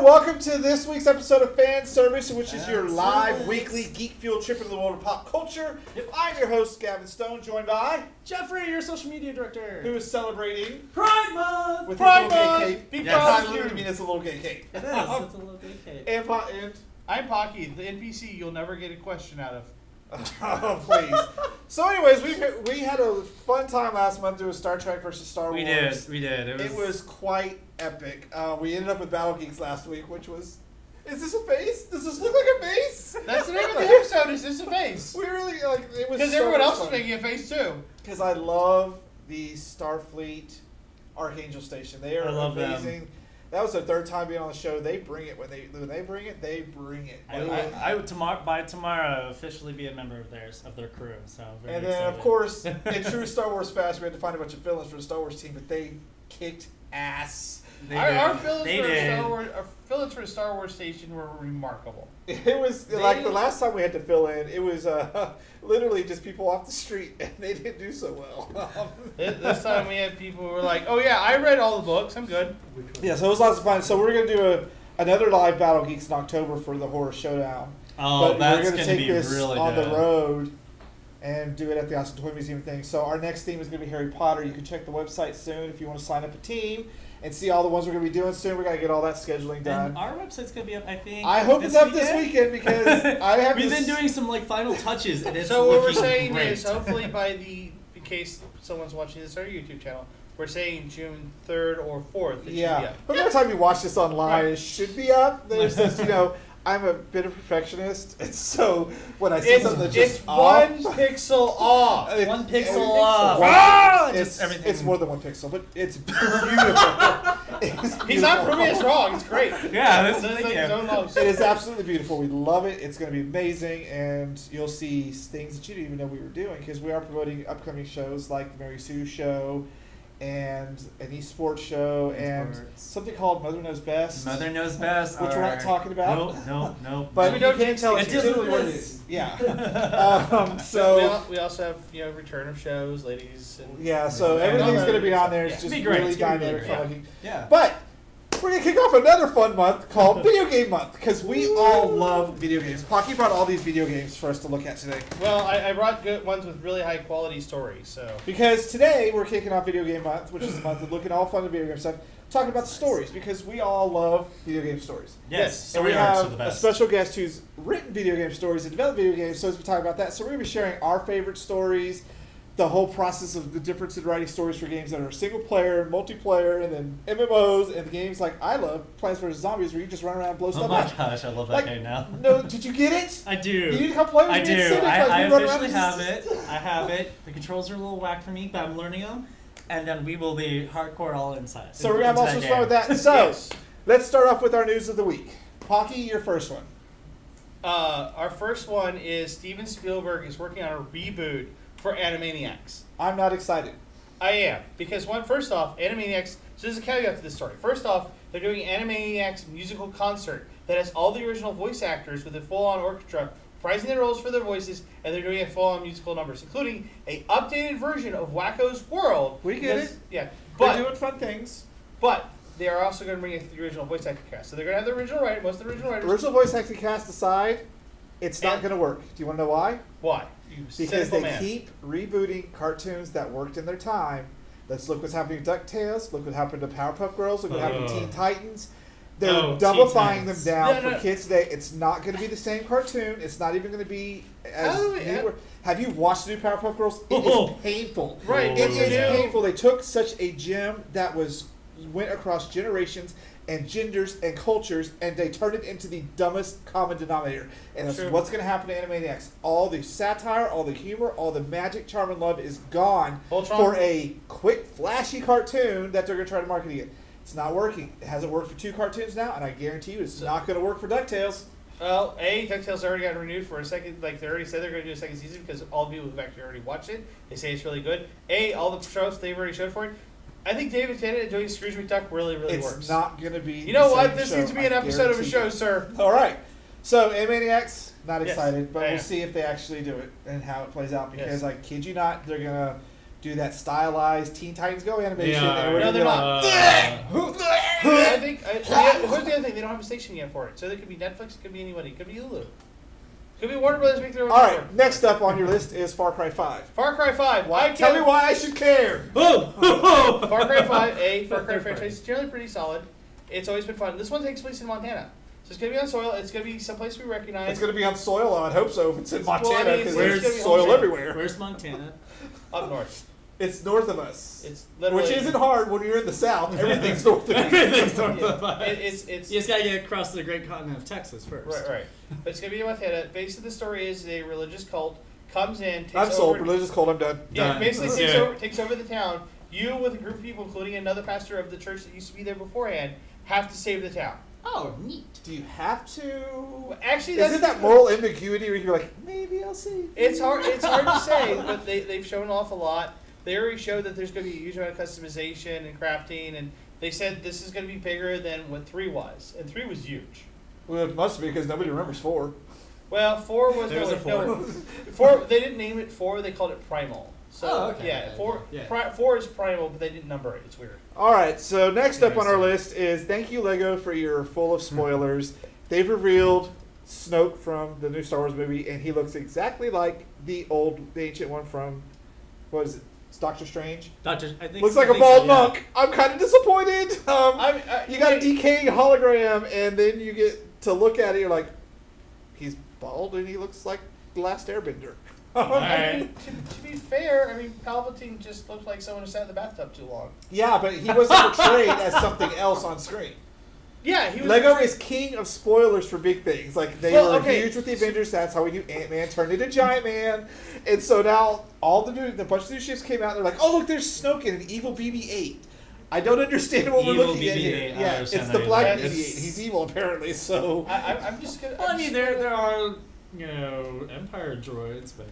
welcome to this week's episode of Fanservice, which is your live weekly geek fuel trip into the world of pop culture. I'm your host, Gavin Stone, joined by Jeffrey, your social media director, who is celebrating Pride Month with Pride his little Month. gay cape. Be Yes, proud I of literally you. mean it's a little gay cape. It is. It's a little gay cake. And I'm Pocky, the NPC you'll never get a question out of. oh, please. So, anyways, we had a fun time last month doing Star Trek versus Star Wars. We did. It was quite epic. We ended up with Battle Geeks last week, which was... Is this a face? Does this look like a face? That's the name of the episode, is this a face? We really, it was Because so everyone much else is fun. making a face too. Because I love the Starfleet Archangel Station. They are I love amazing. them. That was their third time being on the show. They bring it. When they bring it, they bring it. I would by tomorrow officially be a member of their crew. So very And then, excited. of course, in true Star Wars fashion, we had to find a bunch of villains for the Star Wars team, but they kicked ass. Our villains for the Star Wars station were remarkable. It was like the last time we had to fill in, it was literally just people off the street, and they didn't do so well. This time we had people who were like, oh yeah, I read all the books, I'm good. Yeah, so it was lots of fun. So we're going to do another live Battle Geeks in October for the Horror Showdown. Oh, but that's we're going to take be this really on good. the road and do it at the Austin Toy Museum thing. So our next theme is going to be Harry Potter. You can check the website soon if you want to sign up a team and see all the ones we're going to be doing soon. We're going to get all that scheduling done. And our website's going to be up, I think. I hope it's up this weekend because I have We've been doing some final touches, and it's So what we're looking saying great. is, hopefully in case someone's watching this on our YouTube channel, we're saying June 3rd or 4th. It should be up. But by the time you watch this online, it should be up. There's this, I'm a bit of a perfectionist, and so when I see something that's just it's off, 1 pixel off. It's- 1 it's- pixel off. It's, everything. it's more than 1 pixel, but it's beautiful. He's not proving us wrong. It's great. Yeah, It's like his own love. It is absolutely beautiful. We love it. It's going to be amazing, and you'll see things that you didn't even know we were doing because we are promoting upcoming shows like the Mary Sue Show and an esports show and something called Mother Knows Best. Mother Knows Best. Which we're not talking about. No. But We you don't can't tell us it doesn't specifically what it list. is. Yeah. So we also have return of shows, ladies. And yeah. So and everything's all going to that be on stuff. there. It's Yeah. just Be great. really It's gonna be dynamic, really fun. great. Yeah. Yeah. But we're going to kick off another fun month called Video Game Month because we all love video games. Pocky brought all these video games for us to look at today. Well, I brought good ones with really high quality stories. So Because today we're kicking off Video Game Month, which is a month of looking at all fun video game stuff, talking about the stories because we all love video game stories. Yes. So we Story arcs are the have a best. special guest who's written video game stories and developed video games, so as we talk about that. So we're going to be sharing our favorite stories, the whole process of the difference in writing stories for games that are single player, multiplayer, and then MMOs, and the games like I love, Plants vs. Zombies, where you just run around and blow Oh stuff my up. gosh, I love that Like, game now. No, did you get it? I do. You need to come play with I me do. and sit I we run around officially and have just- it. I have it. The controls are a little whack for me, but I'm learning them. And then we will be hardcore all inside. So we're going to have all sorts of fun with that. So Yes. let's start off with our news of the week. Pocky, your first one. our first one is Steven Spielberg is working on a reboot for Animaniacs. I'm not excited. I am, because first off, Animaniacs, so there's a caveat to this story. First off, they're doing Animaniacs musical concert that has all the original voice actors with a full-on orchestra reprising their roles for their voices, and they're doing a full-on musical numbers, including a updated version of Wacko's World. We get it. Yeah, They're but doing fun things. they are also going to bring in the original voice acting cast. So they're going to have the original writer, most of the original writers. Original voice acting cast aside, it's not And- going to work. Do you want to know why? Why? You Because cynical they man. keep rebooting cartoons that worked in their time. Let's look what's happening to DuckTales. Look what happened to Powerpuff Girls. Look what happened to Teen Titans. They're Oh, dumbifying Teen them Titans. down No, for no. kids today. It's not going to be the same cartoon. It's not even going to be as How do we- new. Have you watched the new Powerpuff Girls? It Oh. is painful. Right, It is yeah. painful. They took such a gem that went across generations and genders and cultures, and they turned it into the dumbest common denominator. And that's True. what's going to happen to Animaniacs. All the satire, all the humor, all the magic, charm, and love is gone Voltron? for a quick, flashy cartoon that they're going to try to market again. It's not working. It hasn't worked for 2 cartoons now, and I guarantee you it's not going to work for DuckTales. Well, DuckTales already got renewed for a second. Like, they already said they're going to do a second season because all the people who've actually already watched it, they say it's really good. All the shows they've already showed for it. I think David Tennant doing Scrooge McDuck really It's works. not going to be. You know the what? same This show, needs to be I an episode of a guarantee show, you. sir. All right. So, Animaniacs, not Yes, excited, but I we'll am. see if they actually do it and how it plays out. Because Yes. I kid you not, they're gonna do that stylized Teen Titans Go animation. Yeah. And we're No, gonna they're be not. like, I think here's the other thing: they don't have a station yet for it, so it could be Netflix, it could be anybody, it could be Hulu, it could be Warner Brothers make their own. All right, network. next up on your list is Far Cry 5. Far Cry 5. Tell me why I should care. Boom! Far Cry 5, Far Cry franchise is generally pretty solid. It's always been fun. This one takes place in Montana. So it's going to be on soil. It's going to be someplace we recognize. It's going to be on soil. I'd hope so if it's in Montana because it's there's gonna be soil home everywhere. Where's Montana? Up north. It's north of us. It's literally. Which isn't hard when you're in the south. Everything's north of you. Everything's north of Yeah. us. It's You just gotta get across the great continent of Texas first. right. But it's going to be in Montana. Basically, the story is a religious cult comes in, takes I'm over. sold. Religious cult. I'm done. Yeah, Done. basically Let's takes over the town. You, with a group of people, including another pastor of the church that used to be there beforehand, have to save the town. Oh, neat. Do you have to? Actually, Isn't that moral ambiguity where you're like, maybe I'll see? It's hard to say, but they've shown off a lot. They already showed that there's going to be a huge amount of customization and crafting, and they said this is going to be bigger than what 3 was, and 3 was huge. Well, it must be because nobody remembers 4. Well, 4 was There was a 4. 4. They didn't name it 4; they called it Primal. So Oh, okay. yeah, 4. Yeah. 4 is Primal, but they didn't number it. It's weird. All right, so next up on our list is thank you, Lego, for your full of spoilers. They've revealed Snoke from the new Star Wars movie, and he looks exactly like the ancient one from, what is it, Doctor Strange? I think Looks like I a think bald so, yeah. monk. I'm kind of disappointed. You got a decaying hologram, and then you get to look at it, you're like, he's bald, and he looks like the last Airbender. I mean, to be fair, I mean, Palpatine just looked like someone who sat in the bathtub too long. Yeah, but he wasn't portrayed as something else on screen. Yeah, he was. Lego is king of spoilers for big things. Like, they were huge with the Avengers. That's how we knew Ant-Man turned into Giant Man. And so now the bunch of new ships came out. And they're like, oh, look, there's Snoke and an evil BB-8. I don't understand what we're Evil looking at BB-8, here. I Yeah, understand it's that the black either. BB-8. He's evil, apparently. So I'm just gonna. Well, I mean, there are, Empire droids, but...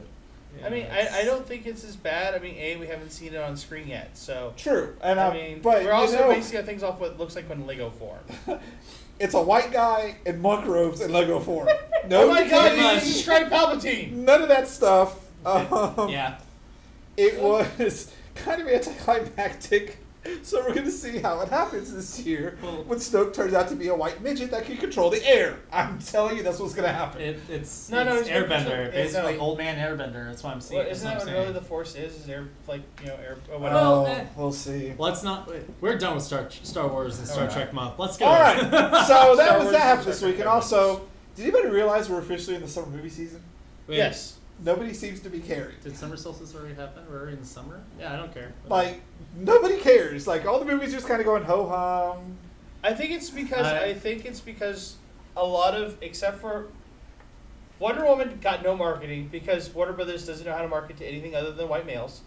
I mean, I don't think it's as bad. I mean, we haven't seen it on screen yet, so. true. And I mean, but we're also basing things off what looks like when Lego formed. it's a white guy in monk robes and Lego form. No, Oh my God! decaying, You described Palpatine. none of that stuff. Yeah. It was kind of anticlimactic, so we're going to see how it happens this year when Snoke turns out to be a white midget that can control the air. I'm telling you, that's what's going to happen. It's No, it's it's Airbender, basically no. old man Airbender. That's what I'm seeing. Well, isn't that that's what what I'm really saying. the Force is? Is air air? Or whatever. Well, we'll see. Let's not. We're done with Star Wars and Star Alright. Trek month. Let's go. All right, so Star that Wars happened is this week. And Star Trek also, did anybody realize we're officially in the summer movie season? Wait, Yes. Nobody seems to be caring. Did summer solstice already happen? We're already in the summer. Yeah, I don't care. Like, nobody cares. Like, all the movies are just kind of going ho-hum. I think it's because a lot of, except for Wonder Woman, got no marketing because Warner Brothers doesn't know how to market to anything other than white males.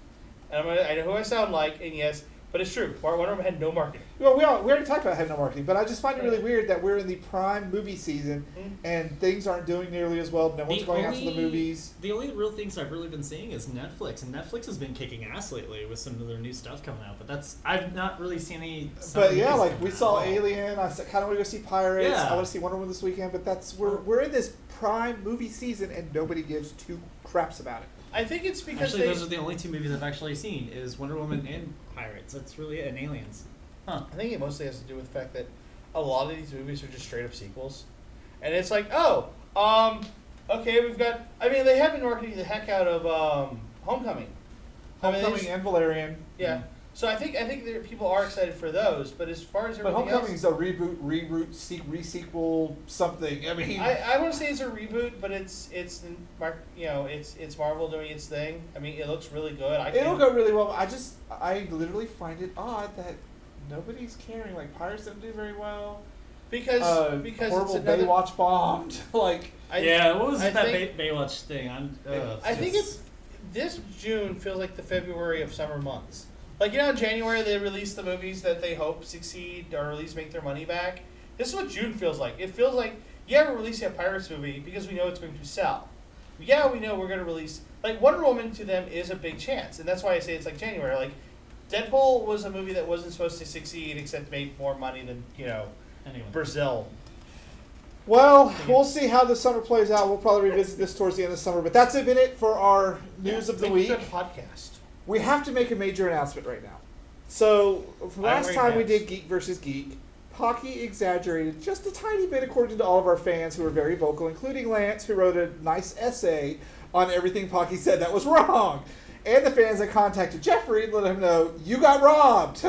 And I know who I sound like, and yes, but it's true. Wonder Woman had no marketing. Well, we already talked about having no marketing, but I just find it really weird that we're in the prime movie season and things aren't doing nearly as well. No one's going out to the movies. The only real things I've really been seeing is Netflix, and Netflix has been kicking ass lately with some of their new stuff coming out. But I've not really seen any. But yeah, movies like coming we out saw at all. Alien. I kind of want to go see Pirates. Yeah. I want to see Wonder Woman this weekend. But we're in this prime movie season and nobody gives two craps about it. I think it's because Actually, those are the only 2 movies I've actually seen: is Wonder Woman and Pirates. That's really it, and Aliens. Huh? I think it mostly has to do with the fact that a lot of these movies are just straight up sequels, and it's like, okay, we've got. I mean, they have been marketing the heck out of Homecoming. Homecoming and Valerian. Yeah. So I think people are excited for those, but as far as But everything Homecoming's a reboot, re-sequel, something. I mean, I want to say it's a reboot, but it's Marvel doing its thing. I mean, it looks really good. it'll go really well. I literally find it odd that nobody's caring. Like Pirates didn't do very well. because horrible it's another. Baywatch bombed. Like What was I that think- Baywatch thing? I think it's this June feels like the February of summer months. Like, in January they release the movies that they hope succeed or at least make their money back. This is what June feels like. It feels like, we're releasing a Pirates movie because we know it's going to sell. Yeah, we know we're going to release... Like, Wonder Woman to them is a big chance, and that's why I say it's like January. Like, Deadpool was a movie that wasn't supposed to succeed except made more money than, anyway. Brazil. Well, we'll see how the summer plays out. We'll probably revisit this towards the end of the summer. But that's been it for our news of the Make a week. good podcast. We have to make a major announcement right now. So, last very time we fast. did Geek versus Geek, Pocky exaggerated just a tiny bit according to all of our fans who were very vocal, including Lance, who wrote a nice essay on everything Pocky said that was wrong. And the fans that contacted Jeffrey and let him know, you got robbed.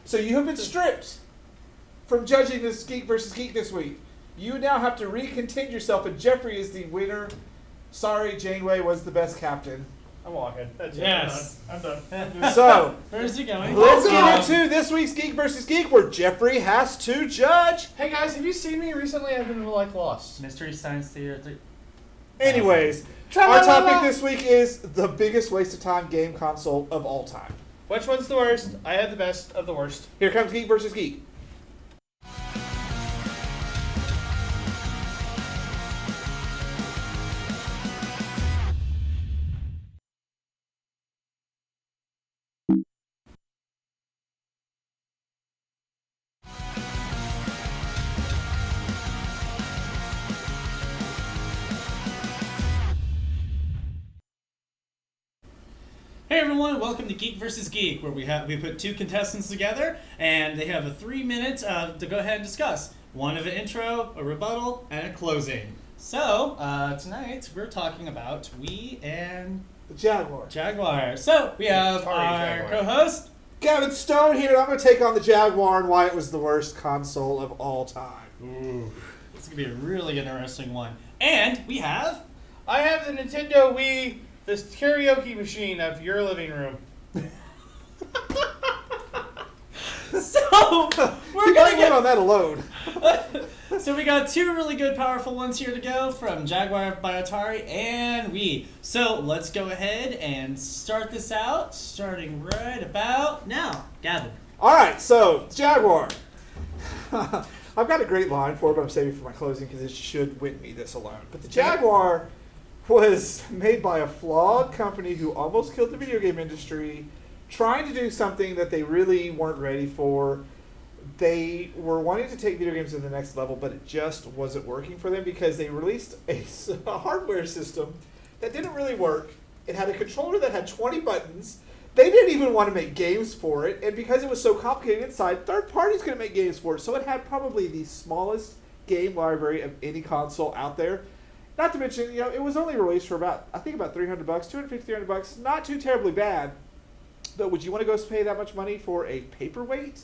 So you have been stripped from judging this Geek versus Geek this week. You now have to recontend yourself, and Jeffrey is the winner. Sorry, Janeway was the best captain. I'm walking. That's Yes. it. I'm done. So, Where's he going? let's get into this week's Geek versus Geek, where Jeffrey has to judge. Hey guys, have you seen me recently? I've been like lost. Mystery Science Theater 3. Anyways, our topic this week is the biggest waste of time game console of all time. Which one's the worst? I have the best of the worst. Here comes Geek versus Geek. Hey everyone, welcome to Geek vs. Geek, where we put two contestants together, and they have a 3 minutes to go ahead and discuss. One of an intro, a rebuttal, and a closing. So, tonight we're talking about Wii and The Jaguar. Jaguar. So, we have Atari our Jaguar. co-host. Gavin Stone here, and I'm going to take on the Jaguar and why it was the worst console of all time. Ooh, it's going to be a really interesting one. And we have... I have the Nintendo Wii, this karaoke machine of your living room. So, we're You going got to to get... on that alone. So we got two really good, powerful ones here to go from Jaguar by Atari and Wii. So let's go ahead and start this out, starting right about now. Gavin. All right, so Jaguar. I've got a great line for it, but I'm saving it for my closing because it should win me this alone. But the Jaguar was made by a flawed company who almost killed the video game industry, trying to do something that they really weren't ready for. They were wanting to take video games to the next level, but it just wasn't working for them because they released a hardware system that didn't really work. It had a controller that had 20 buttons. They didn't even want to make games for it, and because it was so complicated inside, third parties couldn't make games for it. So it had probably the smallest game library of any console out there. Not to mention, it was only released for about $300, $250, $300. Not too terribly bad. But would you want to go pay that much money for a paperweight?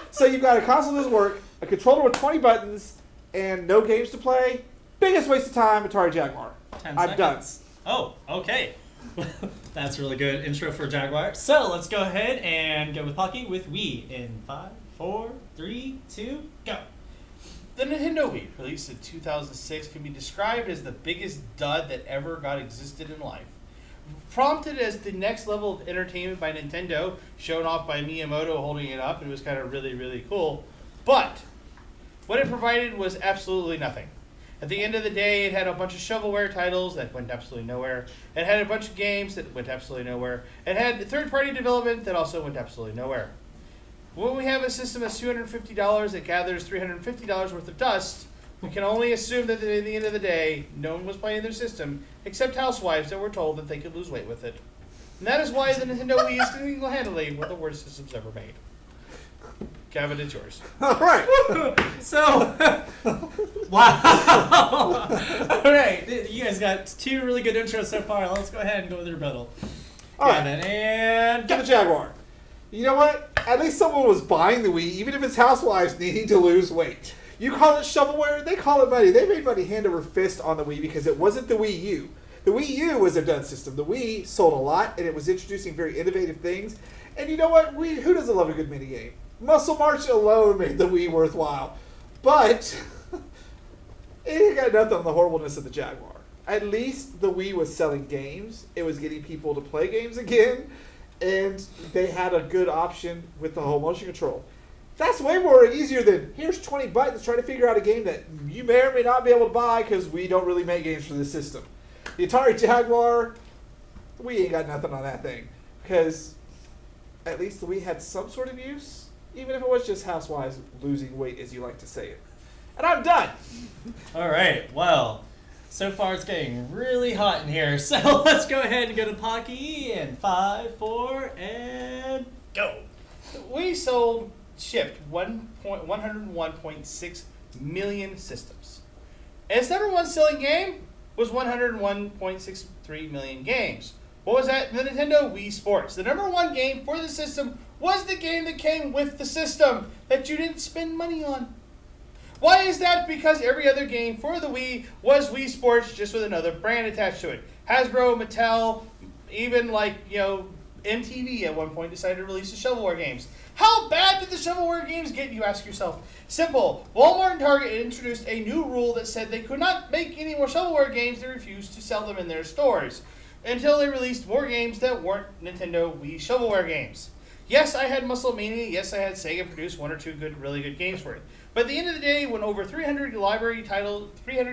So you've got a console that doesn't work, a controller with 20 buttons, and no games to play. Biggest waste of time, Atari Jaguar. 10 I'm done. seconds. Oh, okay. That's really good intro for Jaguar. So let's go ahead and go with Pocky with Wii in 5, 4, 3, 2, go. The Nintendo Wii, released in 2006, can be described as the biggest dud that ever existed in life. Prompted as the next level of entertainment by Nintendo, shown off by Miyamoto holding it up, it was kind of really, really cool. But what it provided was absolutely nothing. At the end of the day, it had a bunch of shovelware titles that went absolutely nowhere. It had a bunch of games that went absolutely nowhere. It had third-party development that also went absolutely nowhere. When we have a system that's $250 that gathers $350 worth of dust, we can only assume that at the end of the day, no one was playing their system, except housewives that were told that they could lose weight with it. And that is why the Nintendo Wii is single-handedly one of the worst systems ever made. Gavin, it's yours. All right. So, wow. All right, you guys got two really good intros so far. Let's go ahead and go with your rebuttal. All right. Gavin, and To go. the Jaguar. You know what? At least someone was buying the Wii, even if it's housewives needing to lose weight. You call it shovelware, they call it money. They made money hand over fist on the Wii because it wasn't the Wii U. The Wii U was a dud system. The Wii sold a lot, and it was introducing very innovative things. And you know what? Who doesn't love a good minigame? Muscle March alone made the Wii worthwhile. But it ain't got nothing on the horribleness of the Jaguar. At least the Wii was selling games. It was getting people to play games again. And they had a good option with the whole motion control. That's way more easier than, here's 20 buttons, try to figure out a game that you may or may not be able to buy because we don't really make games for this system. The Atari Jaguar, we ain't got nothing on that thing. Because at least the Wii had some sort of use, even if it was just housewives losing weight, as you like to say it. And I'm done. All right, well, so far it's getting really hot in here. So let's go ahead and go to Pocky in 5, 4, and go. We sold shipped 101.6 million systems. And its number one selling game was 101.63 million games. What was that? The Nintendo Wii Sports. The number one game for the system was the game that came with the system that you didn't spend money on. Why is that? Because every other game for the Wii was Wii Sports, just with another brand attached to it. Hasbro, Mattel, even MTV at one point decided to release the shovelware games. How bad did the shovelware games get, you ask yourself? Simple. Walmart and Target introduced a new rule that said they could not make any more shovelware games. They refused to sell them in their stores until they released more games that weren't Nintendo Wii shovelware games. Yes, I had Muscle Mania. Yes, I had Sega produce one or two really good games for it. But at the end of the day, when over 300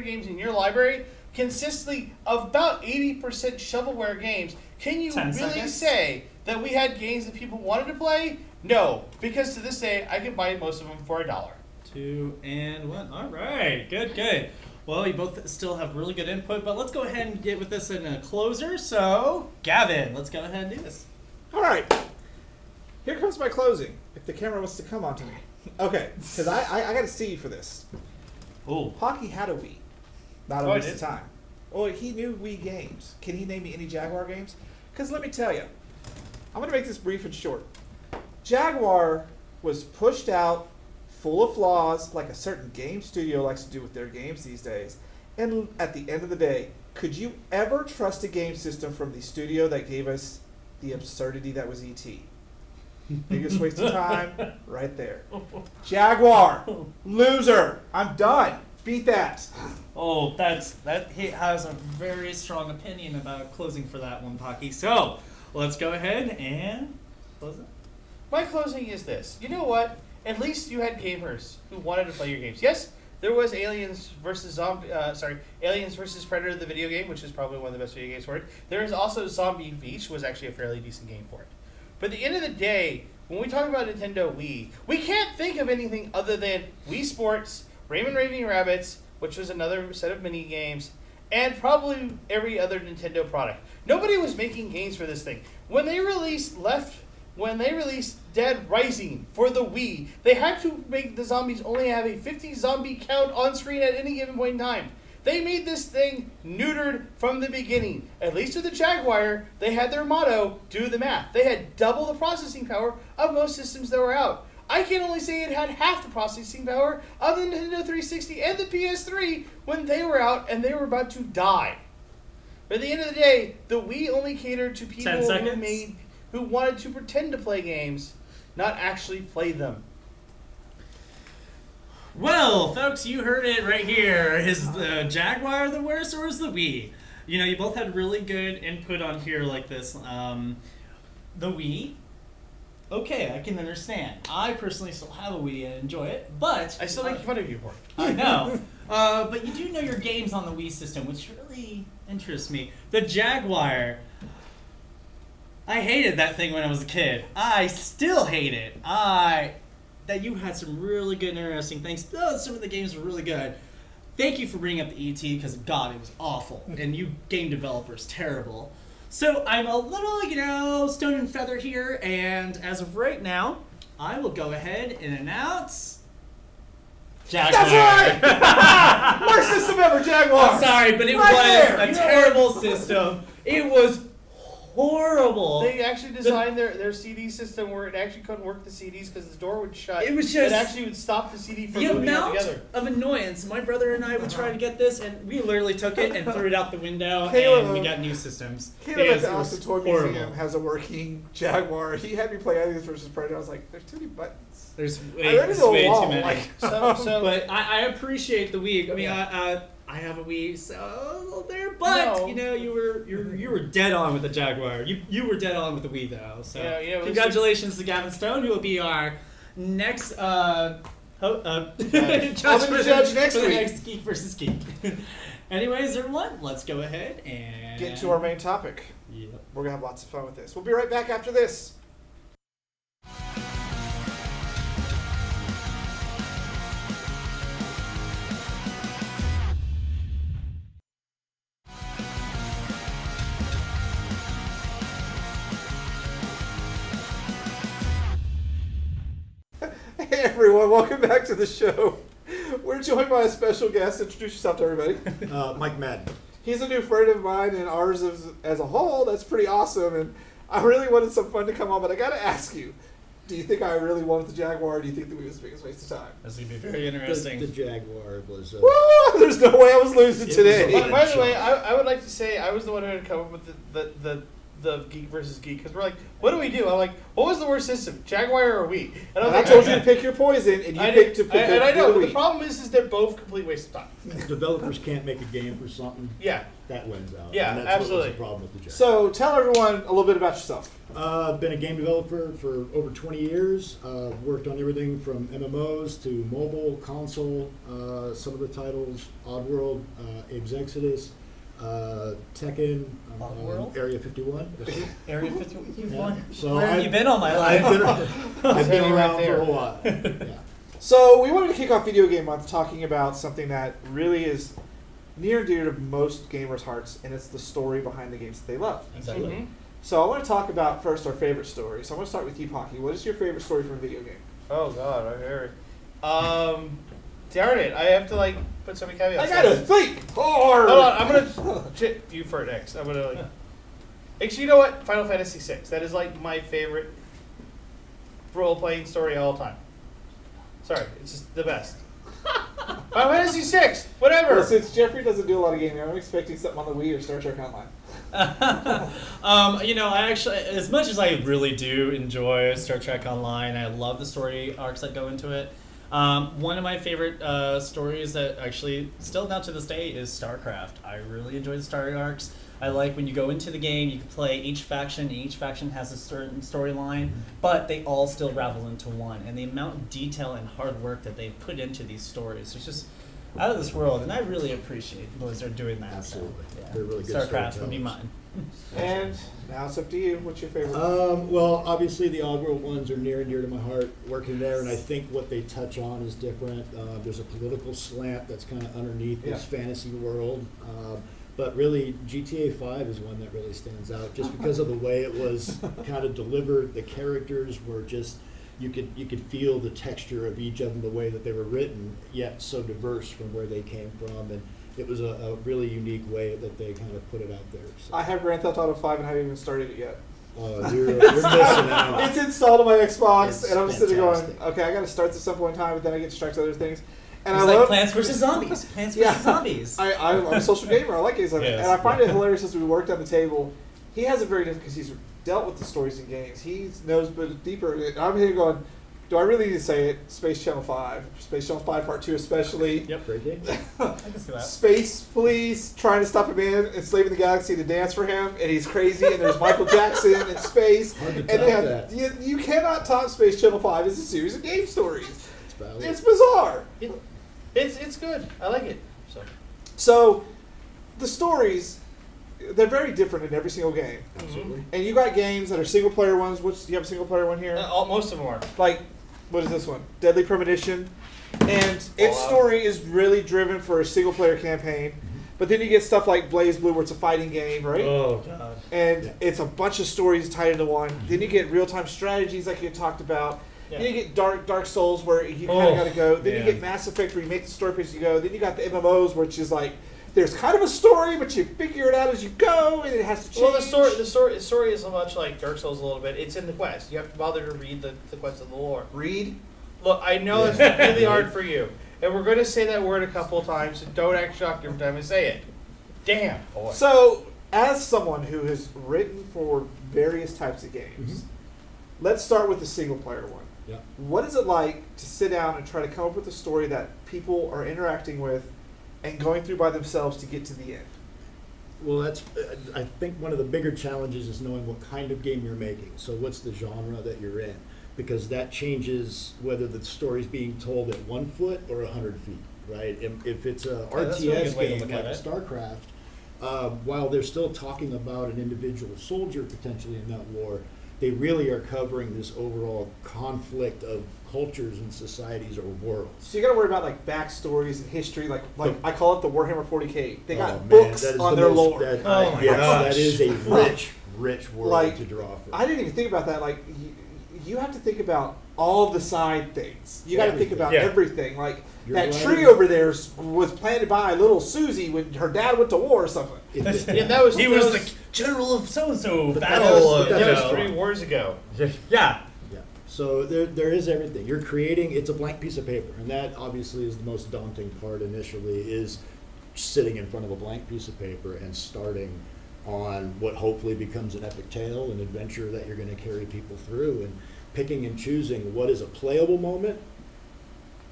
games in your library consistently of about 80% shovelware games, can you really say that we had games that people wanted to play? No, because to this day, I can buy most of them for $1. 2 and 1. All right, good. Well, you both still have really good input, but let's go ahead and get with this in a closer. So, Gavin, let's go ahead and do this. All right. Here comes my closing. If the camera wants to come onto me. Okay, because I got to see you for this. Oh. Pocky had a Wii. Not a waste of time. Oh, he knew Wii games. Can he name me any Jaguar games? Because let me tell you, I'm going to make this brief and short. Jaguar was pushed out, full of flaws, like a certain game studio likes to do with their games these days. And at the end of the day, could you ever trust a game system from the studio that gave us the absurdity that was E.T.? Biggest waste of time, right there. Jaguar, loser. I'm done. Beat that. Oh, he has a very strong opinion about closing for that one, Pocky. So, let's go ahead and close it. My closing is this. You know what? At least you had gamers who wanted to play your games. Yes, there was Aliens versus Predator, the video game, which is probably one of the best video games for it. There is also Zombie Beach, was actually a fairly decent game for it. But at the end of the day, when we talk about Nintendo Wii, we can't think of anything other than Wii Sports, Rayman Raving Rabbids, which was another set of mini games, and probably every other Nintendo product. Nobody was making games for this thing. When they released Dead Rising for the Wii, they had to make the zombies only have a 50 zombie count on screen at any given point in time. They made this thing neutered from the beginning. At least with the Jaguar, they had their motto, do the math. They had double the processing power of most systems that were out. I can only say it had half the processing power of the Nintendo 360 and the PS3 when they were out and they were about to die. But at the end of the day, the Wii only catered to people who wanted to pretend to play games, not actually play them. Well, folks, you heard it right here. Is the Jaguar the worst, or is the Wii? You know, you both had really good input on here like this. The Wii, okay, I can understand. I personally still have a Wii and enjoy it, but I still make fun of you for it. I know. But you do know your games on the Wii system, which really interests me. The Jaguar, I hated that thing when I was a kid. I still hate it. That you had some really good, interesting things. Some of the games were really good. Thank you for bringing up the ET, because God, it was awful. And you game developers, terrible. So I'm a little, stone and feather here, and as of right now, I will go ahead and announce Jaguar. That's right! Worst system ever, Jaguar! I'm sorry, but it right was there. a terrible system. It was horrible. They actually designed their CD system where it actually couldn't work the CDs because the door would shut. It was just... It actually would stop the CD from the moving amount together. of annoyance. My brother and I would try to get this, and we literally took it and threw it out the window, and we got new systems. Caleb at the Austin Toy Museum has a working Jaguar. He had me play Aliens vs. Predator. I was like, there's too many buttons. There's way too many. Like, but I appreciate the Wii. I mean, I have a Wii, so there. But you were dead on with the Jaguar. You were dead on with the Wii though. So congratulations to Gavin Stone, who will be our next judge for the next Geek versus Geek. Anyways, everyone, let's go ahead and get to our main topic. Yep. We're gonna have lots of fun with this. We'll be right back after this. Hey everyone, welcome back to the show. We're joined by a special guest. Introduce yourself to everybody. Mike Madden. He's a new friend of mine and ours as a whole. That's pretty awesome. And I really wanted some fun to come on, but I got to ask you, do you think I really won with the Jaguar, or do you think that we was the biggest waste of time? This is going to be very interesting. The Jaguar was... Woo! There's no way I was losing today. By the way, I would like to say I was the one who had come up with the Geek versus Geek, because we're like, what do we do? I'm like, what was the worst system, Jaguar or Wii? And I told you to pick your poison, and you picked to pick and I know, the but Wii. the problem is they're both complete waste of time. Developers can't make a game for something. Yeah. That wins out. Yeah, and that's absolutely. What was the problem with the Jaguar. So tell everyone a little bit about yourself. I've been a game developer for over 20 years. Worked on everything from MMOs to mobile, console, some of the titles, Oddworld, Abe's Exodus, Tekken, Oddworld? Area 51. Area 51. You've Yeah. won. So Where have I've- you been all my life? I've been Right around there. for a while. Yeah. So we wanted to kick off Video Game Month talking about something that really is near and dear to most gamers' hearts, and it's the story behind the games that they love. Exactly. Mhm. So I want to talk about first our favorite story. So I want to start with you, Pocky. What is your favorite story from a video game? Oh God, I heard. Darn it! I have to put so many caveats. I gotta think hard. Hold on, I'm gonna shit you for next. I'm gonna actually, you know what? Final Fantasy VI. That is my favorite role-playing story of all time. Sorry, it's just the best. Final Fantasy VI. Whatever. Well, since Jeffrey doesn't do a lot of gaming, I'm expecting something on the Wii or Star Trek Online. I actually, as much as I really do enjoy Star Trek Online, I love the story arcs that go into it. One of my favorite stories that actually still now to this day is StarCraft. I really enjoy the story arcs. I like when you go into the game, you can play each faction, and each faction has a certain storyline, but they all still ravel into one. And the amount of detail and hard work that they've put into these stories is just out of this world, and I really appreciate Blizzard doing that. Absolutely. So, yeah. They're really good StarCraft would be storytellers. mine. And now it's up to you. What's your favorite? Well, obviously the Oddworld ones are near and dear to my heart working there, and I think what they touch on is different. There's a political slant that's kind of underneath this fantasy world. But really, GTA 5 is one that really stands out just because of the way it was kind of delivered. The characters were just, you could feel the texture of each of them, the way that they were written, yet so diverse from where they came from. And it was a really unique way that they kind of put it out there. So. I have Grand Theft Auto 5 and haven't even started it yet. You're missing out. It's installed on my Xbox, It's and I'm sitting there going, fantastic. okay, I got to start this at some point in time, but then I get distracted with other things. And It's I like love Plants vs. Zombies. Plants Yeah. vs. Zombies. I'm a social gamer. I like games like that. Yes. And I find it hilarious as we worked on the table. He has it very different because he's dealt with the stories in games. He knows a bit deeper. And I'm here going, do I really need to say it? Space Channel 5. Space Channel 5 Part 2 especially. Yep. Great game. I can see that. Space police trying to stop him in, enslaving the galaxy to dance for him, and he's crazy, and there's Michael Jackson in space. Hard to And top they have, that. you cannot top Space Channel 5 as a series of game stories. It's valid. It's bizarre. It's good. I like it. So, the stories, they're very different in every single game. Absolutely. And you got games that are single player ones. Which do you have a single player one here? Most of them are. Like, what is this one? Deadly Premonition. And its Fallout. story is really driven for a single player campaign. But then you get stuff like Blaze Blue, where it's a fighting game, right? Oh god. And Yeah. it's a bunch of stories tied into one. Then you get real time strategies, like you talked about. Yeah. Then you get Dark Souls, where you kind of got to go. Then you man. get Mass Effect, where you make the story as you go. Then you got the MMOs, which is like there's kind of a story, but you figure it out as you go, and it has to change. Well, the story is so much like Dark Souls a little bit. It's in the quest. You have to bother to read the quest of the lore. Read. Look, I know it's really hard for you, and we're going to say that word a couple of times. And don't act shocked every time I say it. Damn, boy. So, as someone who has written for various types of games, let's start with the single player one. Yeah. What is it like to sit down and try to come up with a story that people are interacting with and going through by themselves to get to the end? Well, that's, I think one of the bigger challenges is knowing what kind of game you're making. So what's the genre that you're in? Because that changes whether the story's being told at 1 foot or 100 feet, right? If it's a that's a really RTS good way to game look like at a it. StarCraft, while they're still talking about an individual soldier potentially in that war, they really are covering this overall conflict of cultures and societies or worlds. So you got to worry about like backstories and history, like I call it the Warhammer 40K. They got Oh, man, books that is on the their most- lore. that- Oh my yes, gosh. that is a rich world Like, to draw from. I didn't even think about that. Like, you have to think about all the side things. You got to think about Yeah. everything. Like You're that right. tree over there was planted by little Susie when her dad went to war or something. Yeah, that was He that was the general of so and so But battle. that was- of, but that you was know. 3 wars ago. Yeah. Yeah. So there is everything. You're creating, it's a blank piece of paper. And that obviously is the most daunting part initially, is sitting in front of a blank piece of paper and starting on what hopefully becomes an epic tale, an adventure that you're going to carry people through, and picking and choosing what is a playable moment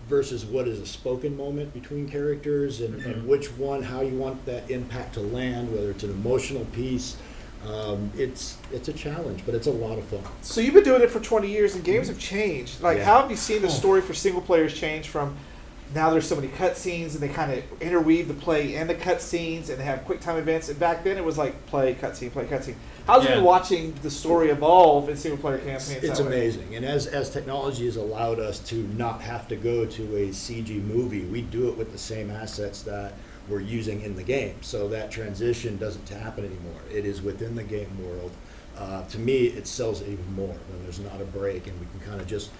versus what is a spoken moment between characters, and which one, how you want that impact to land, whether it's an emotional piece. It's a challenge, but it's a lot of fun. So you've been doing it for 20 years, and games have changed. Like, Yeah. how have you seen the story for single players change from now there's so many cutscenes, and they kind of interweave the play and the cutscenes, and they have quick time events. And back then it was like play, cutscene, play, cutscene. How's it Yeah. been watching the story evolve in single player campaigns? It's that way? amazing. And as technology has allowed us to not have to go to a CG movie, we do it with the same assets that we're using in the game. So that transition doesn't happen anymore. It is within the game world. To me, it sells it even more when there's not a break, and we can kind of just,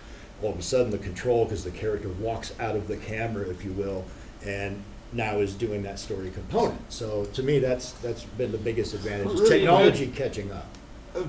all of a sudden, the control, because the character walks out of the camera, if you will, and now is doing that story component. So to me, that's been the biggest advantage, is Really technology catching up.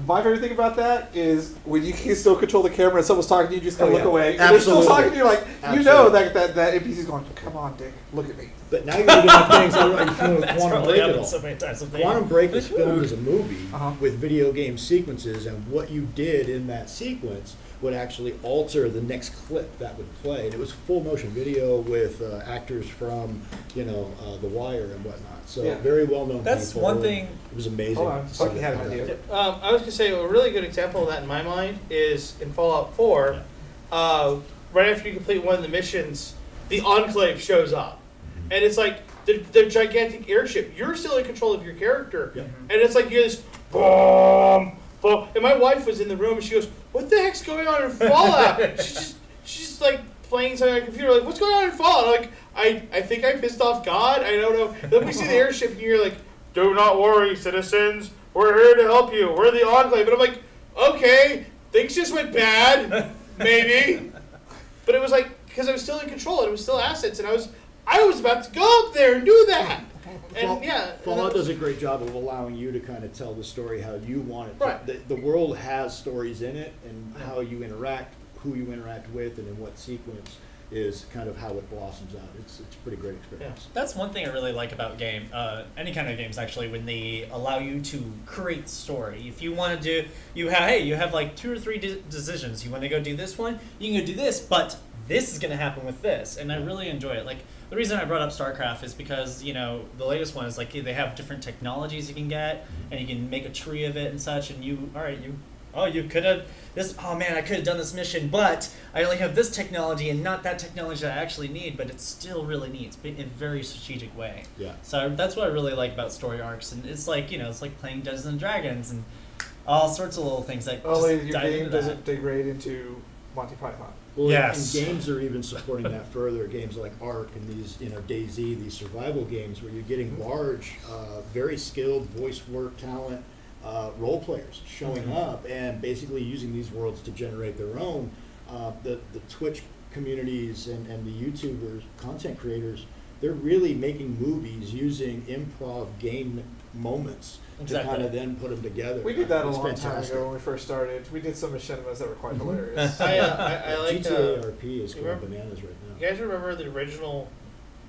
My favorite thing about that is when you can still control the camera and someone's talking to you, you just kind Oh, of look yeah. away. And they're still Absolutely. talking to you, like, you know that NPC's going, come on, Dick, look at me. But now you're doing things, I don't know if you feel with That's Quantum probably Break at all. happened so many times. with me. Quantum Break was filmed as a movie Uh-huh. with video game sequences, and what you did in that sequence would actually alter the next clip that would play. And it was full motion video with actors from, The Wire and whatnot. So Yeah. very well known. That's people. one thing- It was amazing. Hold on, to see Bucky that had an come idea. out. I was gonna say a really good example of that in my mind is in Fallout 4. Right after you complete one of the missions, the Enclave shows up, and it's like the gigantic airship. You're still in control of your character, Yeah. and it's like you hear this boom, boom. And my wife was in the room, and she goes, "What the heck's going on in Fallout?" she's like playing something on the computer, like, "What's going on in Fallout?" I'm like, I think I pissed off God. I don't know. Then we see the airship, and you're like, "Do not worry, citizens. We're here to help you. We're the Enclave." And I'm like, okay, things just went bad, maybe. But it was like, because I was still in control, and it was still assets, and I was about to go up there and do that. And yeah. Fallout does a great job of allowing you to kind of tell the story how you want it to. Right. The world has stories in it, and how you interact, who you interact with, and in what sequence is kind of how it blossoms out. It's a pretty great experience. That's one thing I really like about any kind of games actually, when they allow you to create story. If you want to do, you have like 2 or 3 decisions. You want to go do this one, you can go do this, but this is going to happen with this, and I really enjoy it. Like, the reason I brought up StarCraft is because, the latest one is like they have different technologies you can get, and you can make a tree of it and such, and you could have this, oh man, I could have done this mission, but I only have this technology and not that technology that I actually need, but it's still really neat. It's in a very strategic way. Yeah. So that's what I really like about story arcs, and it's like, it's like playing Dungeons and Dragons and all sorts of little things that Only just your dive game into doesn't that. degrade into Monty Python. Well, Yes. and games are even supporting that further. Games like Ark and these, DayZ, these survival games where you're getting large, very skilled voice work talent role players showing up and basically using these worlds to generate their own. The Twitch communities and the YouTubers, content creators, they're really making movies using improv game moments Exactly. to kind of then put them together. We did that a It's long fantastic. time ago when we first started. We did some machinimas that were quite hilarious. I like. GTA RP is you going remember- bananas right You now. guys remember the original?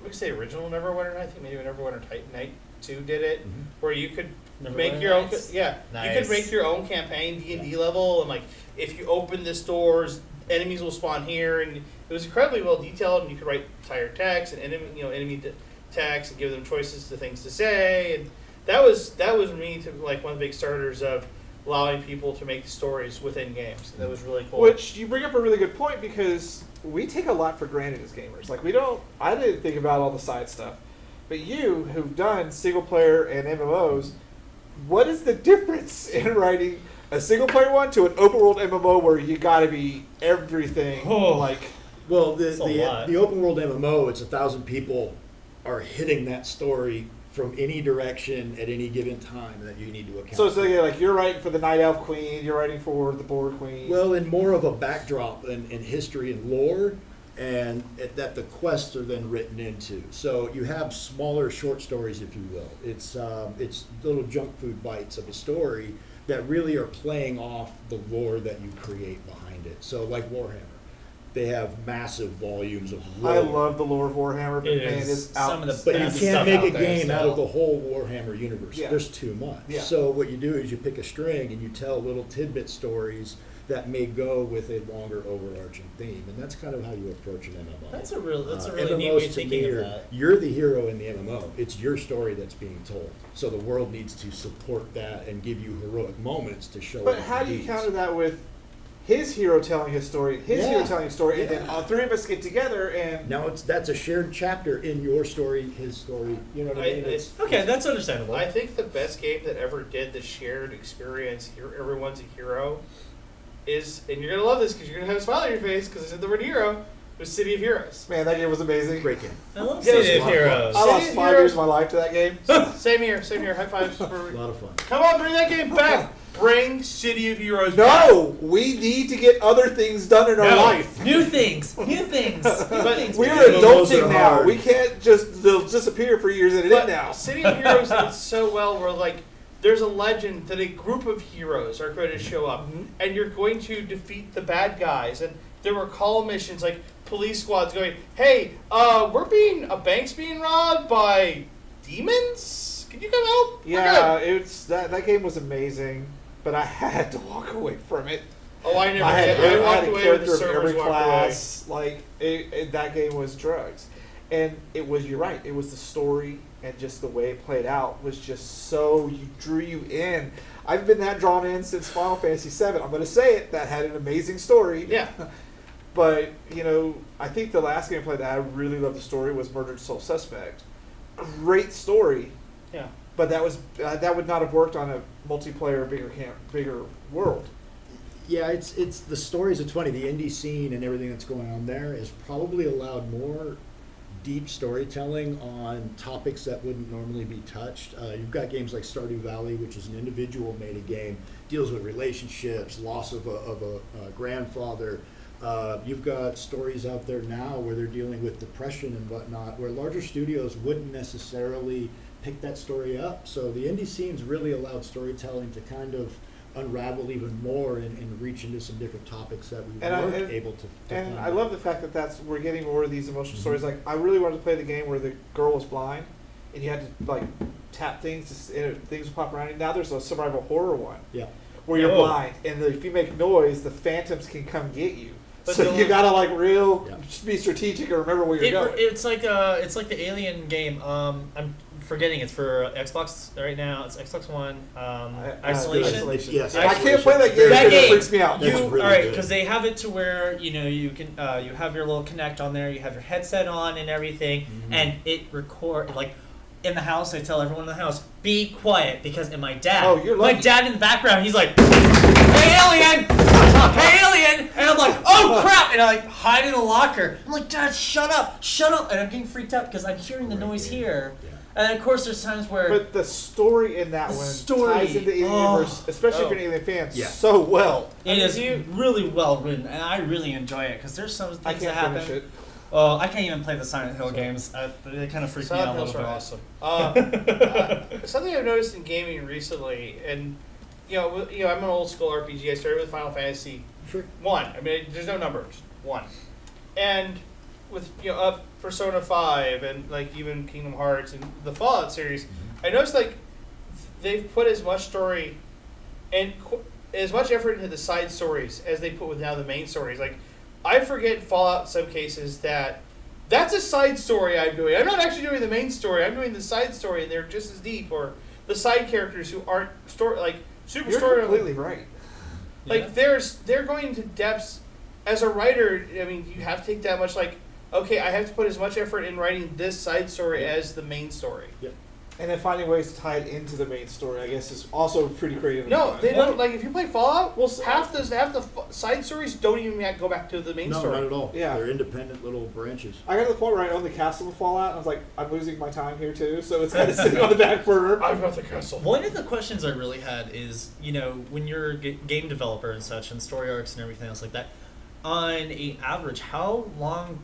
We could say original Neverwinter Night. I think maybe Neverwinter Night 2 did it, Mhm. where you could Neverwinter make your own. Nights? Yeah, you could Nice. make your own campaign D&D level, and like if you open this doors, enemies will spawn here, and it was incredibly well detailed. And you could write entire text and enemy text and give them choices to things to say, and that was me to like one of the big starters of allowing people to make stories within games. That was really cool. Which you bring up a really good point, because we take a lot for granted as gamers. Like, I didn't think about all the side stuff. But you, who've done single player and MMOs, what is the difference in writing a single player one to an open world MMO where you gotta be everything? Oh. Like, Well, That's a lot. the open world MMO, it's 1,000 people are hitting that story from any direction at any given time that you need to account So it's for. like you're writing for the Night Elf Queen, you're writing for the Boar Queen. Well, and more of a backdrop in history and lore, and that the quests are then written into. So you have smaller short stories, if you will. It's little junk food bites of a story that really are playing off the lore that you create behind it. So like Warhammer, they have massive volumes of lore. I love the lore of Warhammer, but It man, is it's out. some of the But you best can't stuff make out a there game out still. of the whole Warhammer universe. Yeah. There's too much. Yeah. So what you do is you pick a string and you tell little tidbit stories that may go with a longer overarching theme, and that's kind of how you approach an MMO. That's a really MMOs neat way of to thinking me of are- that. You're the hero in the MMO. It's your story that's being told. So the world needs to support that and give you heroic moments to show. But off how your do you deeds. counter that with his hero telling his story, his hero Yeah. telling his story, and then Yeah. all three of us get together and Now that's a shared chapter in your story, his story. You know what I mean? Okay, that's understandable. I think the best game that ever did the shared experience, everyone's a hero, is, and you're gonna love this because you're gonna have a smile on your face because I said the word hero, was City of Heroes. man, that game was amazing. Great game. I love Yeah, it was City of a lot of Heroes. I City lost of 5 Heroes- years of my life to that game. Same here. High fives for. A lot of fun. Come on, bring that game back. Bring City of Heroes back. No, we need to get other things done in our life. New things. New things. But We're MMOs adulting are now. hard. We can't just they'll disappear for years at a But time now. City of Heroes did so well where, like, there's a legend that a group of heroes are going to show up, Mhm. and you're going to defeat the bad guys. And there were call missions, like police squads going, "Hey, a bank's being robbed by demons. Can you come help?" We're Yeah, good." it's that game was amazing, but I had to walk away from it. Oh, I never. I had, did. I I walked had a away with character the of servers every walked class. Like that game was drugs, and it was. You're right. It was the story and just the way it played out was just so drew you in. I've been that drawn in since Final Fantasy VII. I'm going to say it. That had an amazing story. away. Yeah. But I think the last game I played that I really loved the story was Murdered Soul Suspect. Great story, Yeah. but that would not have worked on a multiplayer, bigger world. Yeah, it's the stories. It's funny. The indie scene and everything that's going on there has probably allowed more deep storytelling on topics that wouldn't normally be touched. You've got games like Stardew Valley, which is an individual made a game, deals with relationships, loss of a grandfather. You've got stories out there now where they're dealing with depression and whatnot, where larger studios wouldn't necessarily pick that story up. So the indie scene's really allowed storytelling to kind of unravel even more and reach into some different topics that we weren't able to And find. I love the fact that we're getting more of these emotional stories. Like I really wanted to play the game where the girl was blind, and you had to like tap things, and things would pop around you. Now there's a survival horror one Yeah. where you're Oh. blind, and if you make noise, the phantoms can come get you. But So the- you gotta like Yeah. be strategic and remember where you're going. It's like the Alien game. I'm forgetting it's for Xbox right now. It's Xbox One. Isolation. Yes. I can't play that game That because it game, freaks me out. That's You really all right? good. Because they have it to where you can you have your little Kinect on there. You have your headset on and everything, and it record like. In the house, I tell everyone in the house, be quiet, because and my dad, Oh, you're lucky. my dad in the background, he's like, hey alien, hey alien, and I'm like, oh crap, and I like hide in a locker. I'm like, Dad, shut up, and I'm getting freaked out because I'm hearing the noise here. Yeah. And of course, there's times where But the story in that The one story, ties into Alien oh. Universe, especially if Oh. you're an Alien fan, Yeah. so well. it is really well written, and I really enjoy it because there's some I things can't that happen. finish it. Oh, I can't even play the Silent Hill games. They kind of freak me out Silent a Hills little are bit. awesome. Something I've noticed in gaming recently, and I'm an old school RPG. I started with Final Fantasy Sure. 1. I mean, there's no numbers. 1. And with up Persona 5 and like even Kingdom Hearts and the Fallout series, I noticed like they've put as much story and as much effort into the side stories as they put with now the main stories. Like I forget Fallout in some cases that's a side story I'm doing. I'm not actually doing the main story. I'm doing the side story, and they're just as deep. Or the side characters who aren't super You're story. completely right. Like they're going into depths. As a writer, I mean, you have to take that much. Like, okay, I have to put as much effort in writing this side story as the main story. Yep. And then finding ways to tie it into the main story, I guess, is also pretty creative. and No, fun. they don't. Like if you play Fallout, Well, half the side stories don't even go back to the main No, story. not at all. Yeah. They're independent little branches. I got to the point where I own the castle of Fallout, and I was like, I'm losing my time here too, so it's kind of sitting on the back burner. I've got the castle. One of the questions I really had is, when you're a game developer and such, and story arcs and everything else like that, on a average, how long,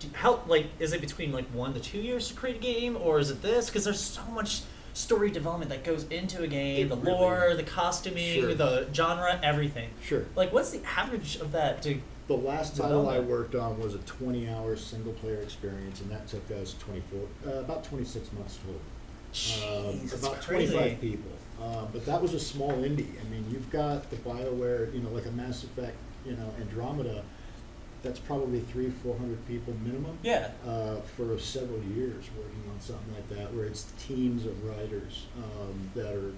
is it between 1 to 2 years to create a game, or is it this? Because there's so much story development that goes into a game, It the really- lore, the costuming, Sure. the genre, everything. Sure. What's the average of that to The last title I Development. worked on was a 20-hour single-player experience, and that took us about 26 months total. Jeez, that's About crazy. 25 people. But that was a small indie. I mean, you've got the BioWare, like a Mass Effect, Andromeda. That's probably 300-400 people minimum. Yeah. For several years working on something like that, where it's teams of writers that are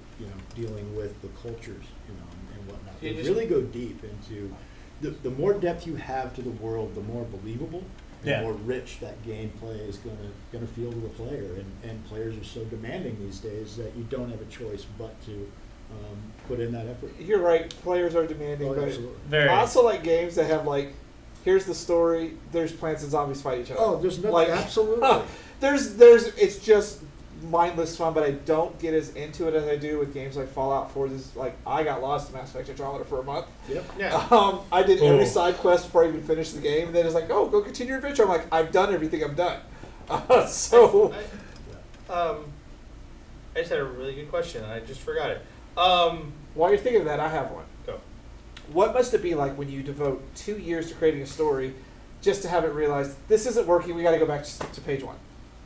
dealing with the cultures and whatnot. You They just- really go deep into the more depth you have to the world, the more believable and Yeah. more rich that gameplay is gonna feel to the player. And players are so demanding these days that you don't have a choice but to put in that effort. You're right, players are demanding, Oh, but absolutely. Very. I also like games that have here's the story, there's plants and zombies fight each other. Oh, there's nothing. Like- Absolutely. It's just mindless fun, but I don't get as into it as I do with games like Fallout 4. I got lost in Mass Effect Andromeda for a month. Yep. Yeah. I did every Oh. side quest before I even finished the game, and then it's like, oh, go continue your adventure. I'm like, I've done everything, I'm done. So, I just had a really good question and I just forgot it. while you're thinking of that, I have one. Go. What must it be like when you devote 2 years to creating a story just to have it realized this isn't working, we got to go back to page 1?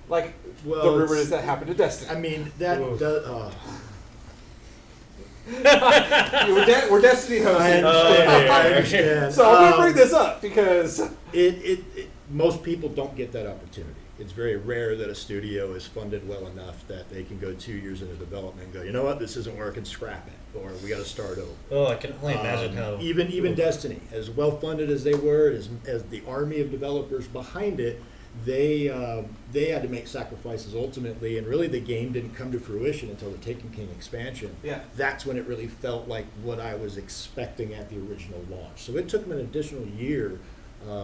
Like, Well, the rumor it's- is that happened to Destiny. I mean, that Whoa. does. We're Destiny hosts. I here. understand. I understand. So I'm going to bring this up because Most people don't get that opportunity. It's very rare that a studio is funded well enough that they can go 2 years into development and go, you know what, this isn't working, scrap it, or we got to start over. Oh, I can only imagine how. Even Destiny, as well funded as they were, as the army of developers behind it, they had to make sacrifices ultimately, and really the game didn't come to fruition until the Taken King expansion. Yeah. That's when it really felt like what I was expecting at the original launch. So it took them an additional year,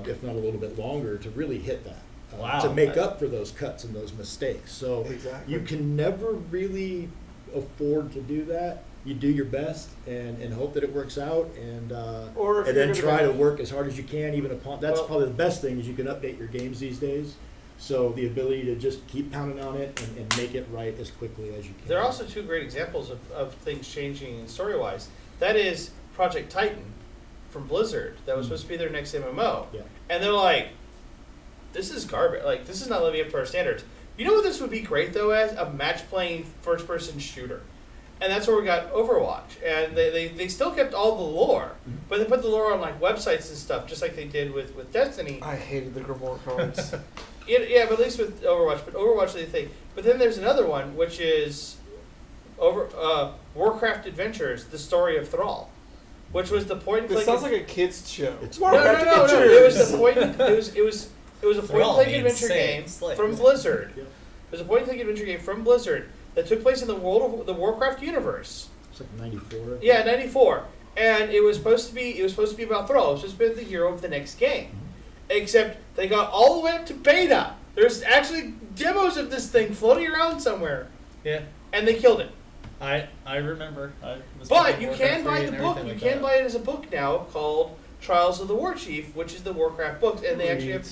if not a little bit longer, to really hit that. Wow. To make up for those cuts and those mistakes. So Exactly. you can never really afford to do that. You do your best and hope that it works out, and Or if and you're then gonna try to make- work as hard as you can. Even upon that's Well- probably the best thing is you can update your games these days. So the ability to just keep pounding on it and make it right as quickly as you can. There are also two great examples of things changing story-wise. That is Project Titan from Blizzard that was supposed to be their next MMO. Yeah. And they're like, this is garbage. Like, this is not living up to our standards. You know what this would be great, though, as? A match-playing first-person shooter. And that's where we got Overwatch. And they still kept all the lore, but they put the lore on, websites and stuff, just like they did with Destiny. I hated the Grimoire cards. Yeah, but at least with Overwatch. But Overwatch, they think. But then there's another one, which is Warcraft Adventures: The Story of Thrall, which was the point and This click. sounds like a kid's show. It's- no. It was the point. It was a point and Thrall click means adventure same game slave. from Blizzard. Yeah. It was a point and click adventure game from Blizzard that took place in the world of the Warcraft universe. It's like 94. Yeah, 94. And it was supposed to be about Thrall. It was supposed to be the hero of the next game. Except they got all the way up to beta. There's actually demos of this thing floating around somewhere. Yeah, And they killed it. I remember. I was But playing you Warcraft can buy 3 the and book. everything You like can that. buy it as a book now called Trials of the War Chief, which is the Warcraft books. And they actually have...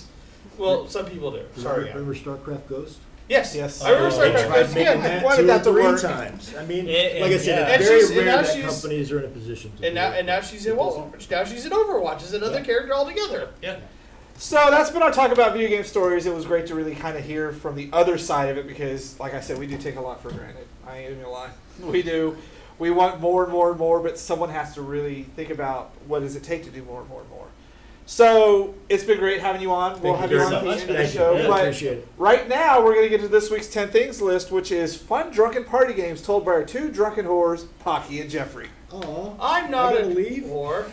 Well, some people do. Sorry. yeah. Remember StarCraft Ghost? Yes. Yes. I remember Oh, They StarCraft tried Ghost. making Yeah. that wanted 2 that or to 3 work. times. I mean, And- like I said, yeah. And it's very she's- and rare now that she's- companies are in a position to. And now she's in Now she's in Overwatch as another Yeah. character altogether. Yeah. So that's been our talk about video game stories. It was great to really kind of hear from the other side of it because, like I said, we do take a lot for granted. I ain't even gonna lie. We do. We want more and more and more, but someone has to really think about what does it take to do more and more and more. So it's been great having you on. We'll have you you very on at the much. end of the Thank you. show. Yeah, But appreciate it. right now, we're going to get to this week's 10 Things list, which is fun drunken party games told by our two drunken whores, Pocky and Jeffrey. Aw, I'm not I a gotta leave? whore.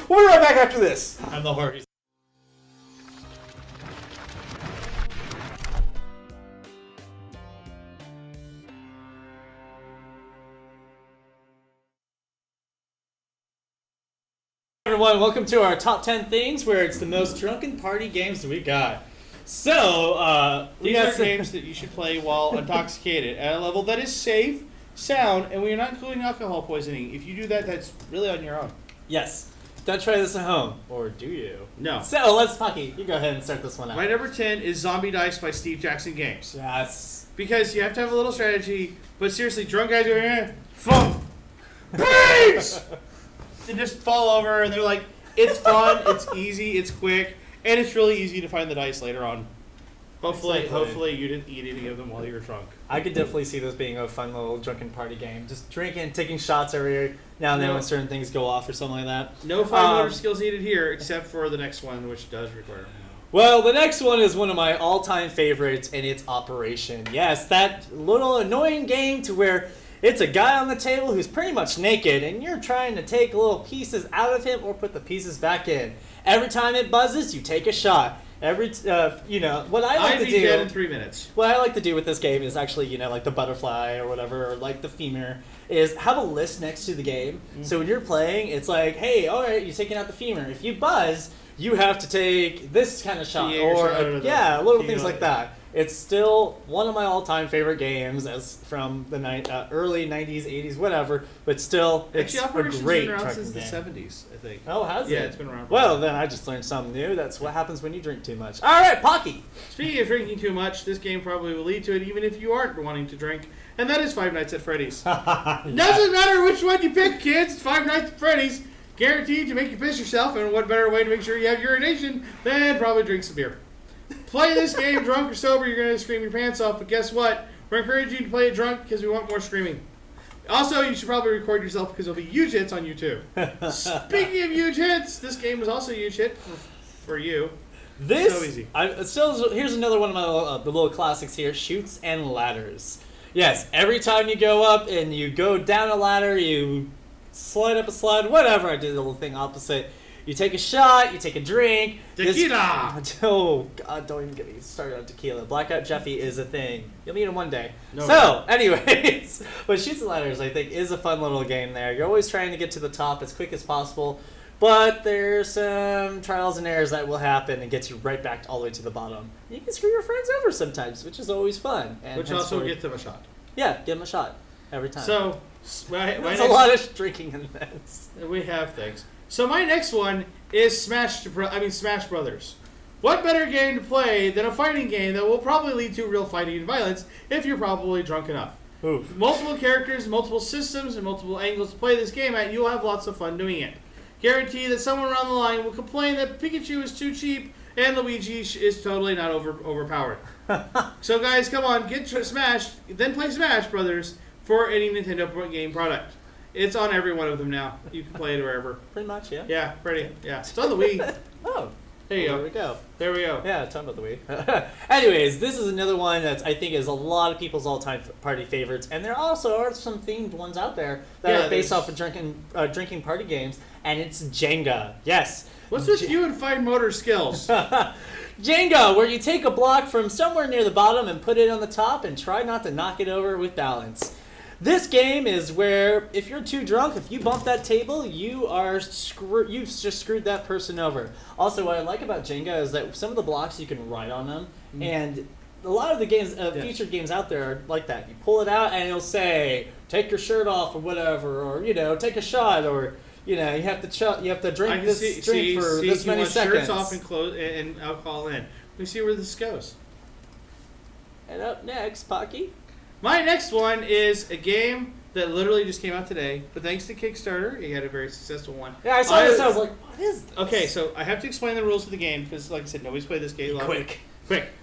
We'll be right back after this. I'm the horse. everyone. Welcome to our top 10 things where it's the most drunken party games we got. So, we These got are some games that you should play while intoxicated at a level that is safe, sound, and we are not including alcohol poisoning. If you do that, that's really on your own. Yes. Don't try this at home. Or do you? No. So, let's Pucky. You go ahead and start this one out. My number 10 is Zombie Dice by Steve Jackson Games. Yes. Because you have to have a little strategy, but seriously, drunk guys are here, fun, brains! They just fall over, and they're like, it's fun, it's easy, it's quick, and it's really easy to find the dice later on. Hopefully you didn't eat any of them while you were drunk. I could definitely see this being a fun little drunken party game. Just drinking, taking shots every now and then No. when certain things go off or something like that. No fine motor skills needed here, except for the next one, which does require. Well, the next one is one of my all-time favorites, and it's Operation. Yes, that little annoying game to where it's a guy on the table who's pretty much naked, and you're trying to take little pieces out of him or put the pieces back in. Every time it buzzes, you take a shot. What I like I'd to be do. dead in 3 minutes. What I like to do with this game is actually, like the butterfly or whatever, or like the femur, is have a list next to the game. Mm-hmm. So when you're playing, it's like, hey, all right, you're taking out the femur. If you buzz, you have to take this kind of shot, little things like that. It's still one of my all-time favorite games, as from the early '90s, '80s, whatever. But still, it's Actually, Operation's a great been around trucking since game. the 70s, I think. Oh, has it? Yeah, it's been around. For Well, then I just learned something new. That's what happens when you drink too much. All right, Pocky. Speaking of drinking too much, this game probably will lead to it, even if you aren't wanting to drink. And that is Five Nights at Freddy's. Doesn't matter which one you pick, kids. It's Five Nights at Freddy's. Guaranteed to make you piss yourself, and what better way to make sure you have urination than probably drink some beer. Play this game drunk or sober, you're going to scream your pants off, but guess what? We're encouraging you to play it drunk because we want more screaming. Also, you should probably record yourself because there'll be huge hits on YouTube. Speaking of huge hits, this game was also a huge hit for you. This So easy. Here's another one of my the little classics here: Chutes and Ladders. Yes, every time you go up and you go down a ladder, you slide up a slide, whatever. I did the little thing opposite. You take a shot, you take a drink. Tequila! Oh, God, don't even get me started on tequila. Blackout Jeffy is a thing. You'll meet him one day. No. Anyways, but Chutes and Ladders, I think, is a fun little game there. You're always trying to get to the top as quick as possible, but there's some trials and errors that will happen and get you right back all the way to the bottom. You can screw your friends over sometimes, which is always fun. And Which also gets them a shot. Yeah, give them a shot every time. So, there's a lot of drinking in this. We have things. So my next one is Smash Brothers. What better game to play than a fighting game that will probably lead to real fighting and violence if you're probably drunk enough? Oof. Multiple characters, multiple systems, and multiple angles to play this game at, you'll have lots of fun doing it. Guarantee that someone around the line will complain that Pikachu is too cheap and Luigi is totally not overpowered. So guys, come on, get Smash, then play Smash Brothers for any Nintendo game product. It's on every one of them now. You can play it wherever. Pretty much, yeah. Yeah, pretty. Yeah, it's on the Wii. Oh, There you there go. we go. There we go. Yeah, talking about the Wii. Anyways, this is another one that I think is a lot of people's all-time party favorites, and there also are some themed ones out there that are based off of drinking party games, and it's Jenga. Yes. What's with you and fine motor skills? Jenga, where you take a block from somewhere near the bottom and put it on the top and try not to knock it over with balance. This game is where if you're too drunk, if you bump that table, you've just screwed that person over. Also, what I like about Jenga is that some of the blocks you can ride on them, and a lot of the games, featured games out there are like that. You pull it out and it'll say, "Take your shirt off" or whatever, or take a shot, or you have to drink this drink for this many seconds. Shirts off and alcohol in. We see where this goes. And up next, Pocky. My next one is a game that literally just came out today, but thanks to Kickstarter, he had a very successful one. Yeah, I saw this. I was like, "What is this?" Okay, so I have to explain the rules of the game because, like I said, nobody's played this game. Quick.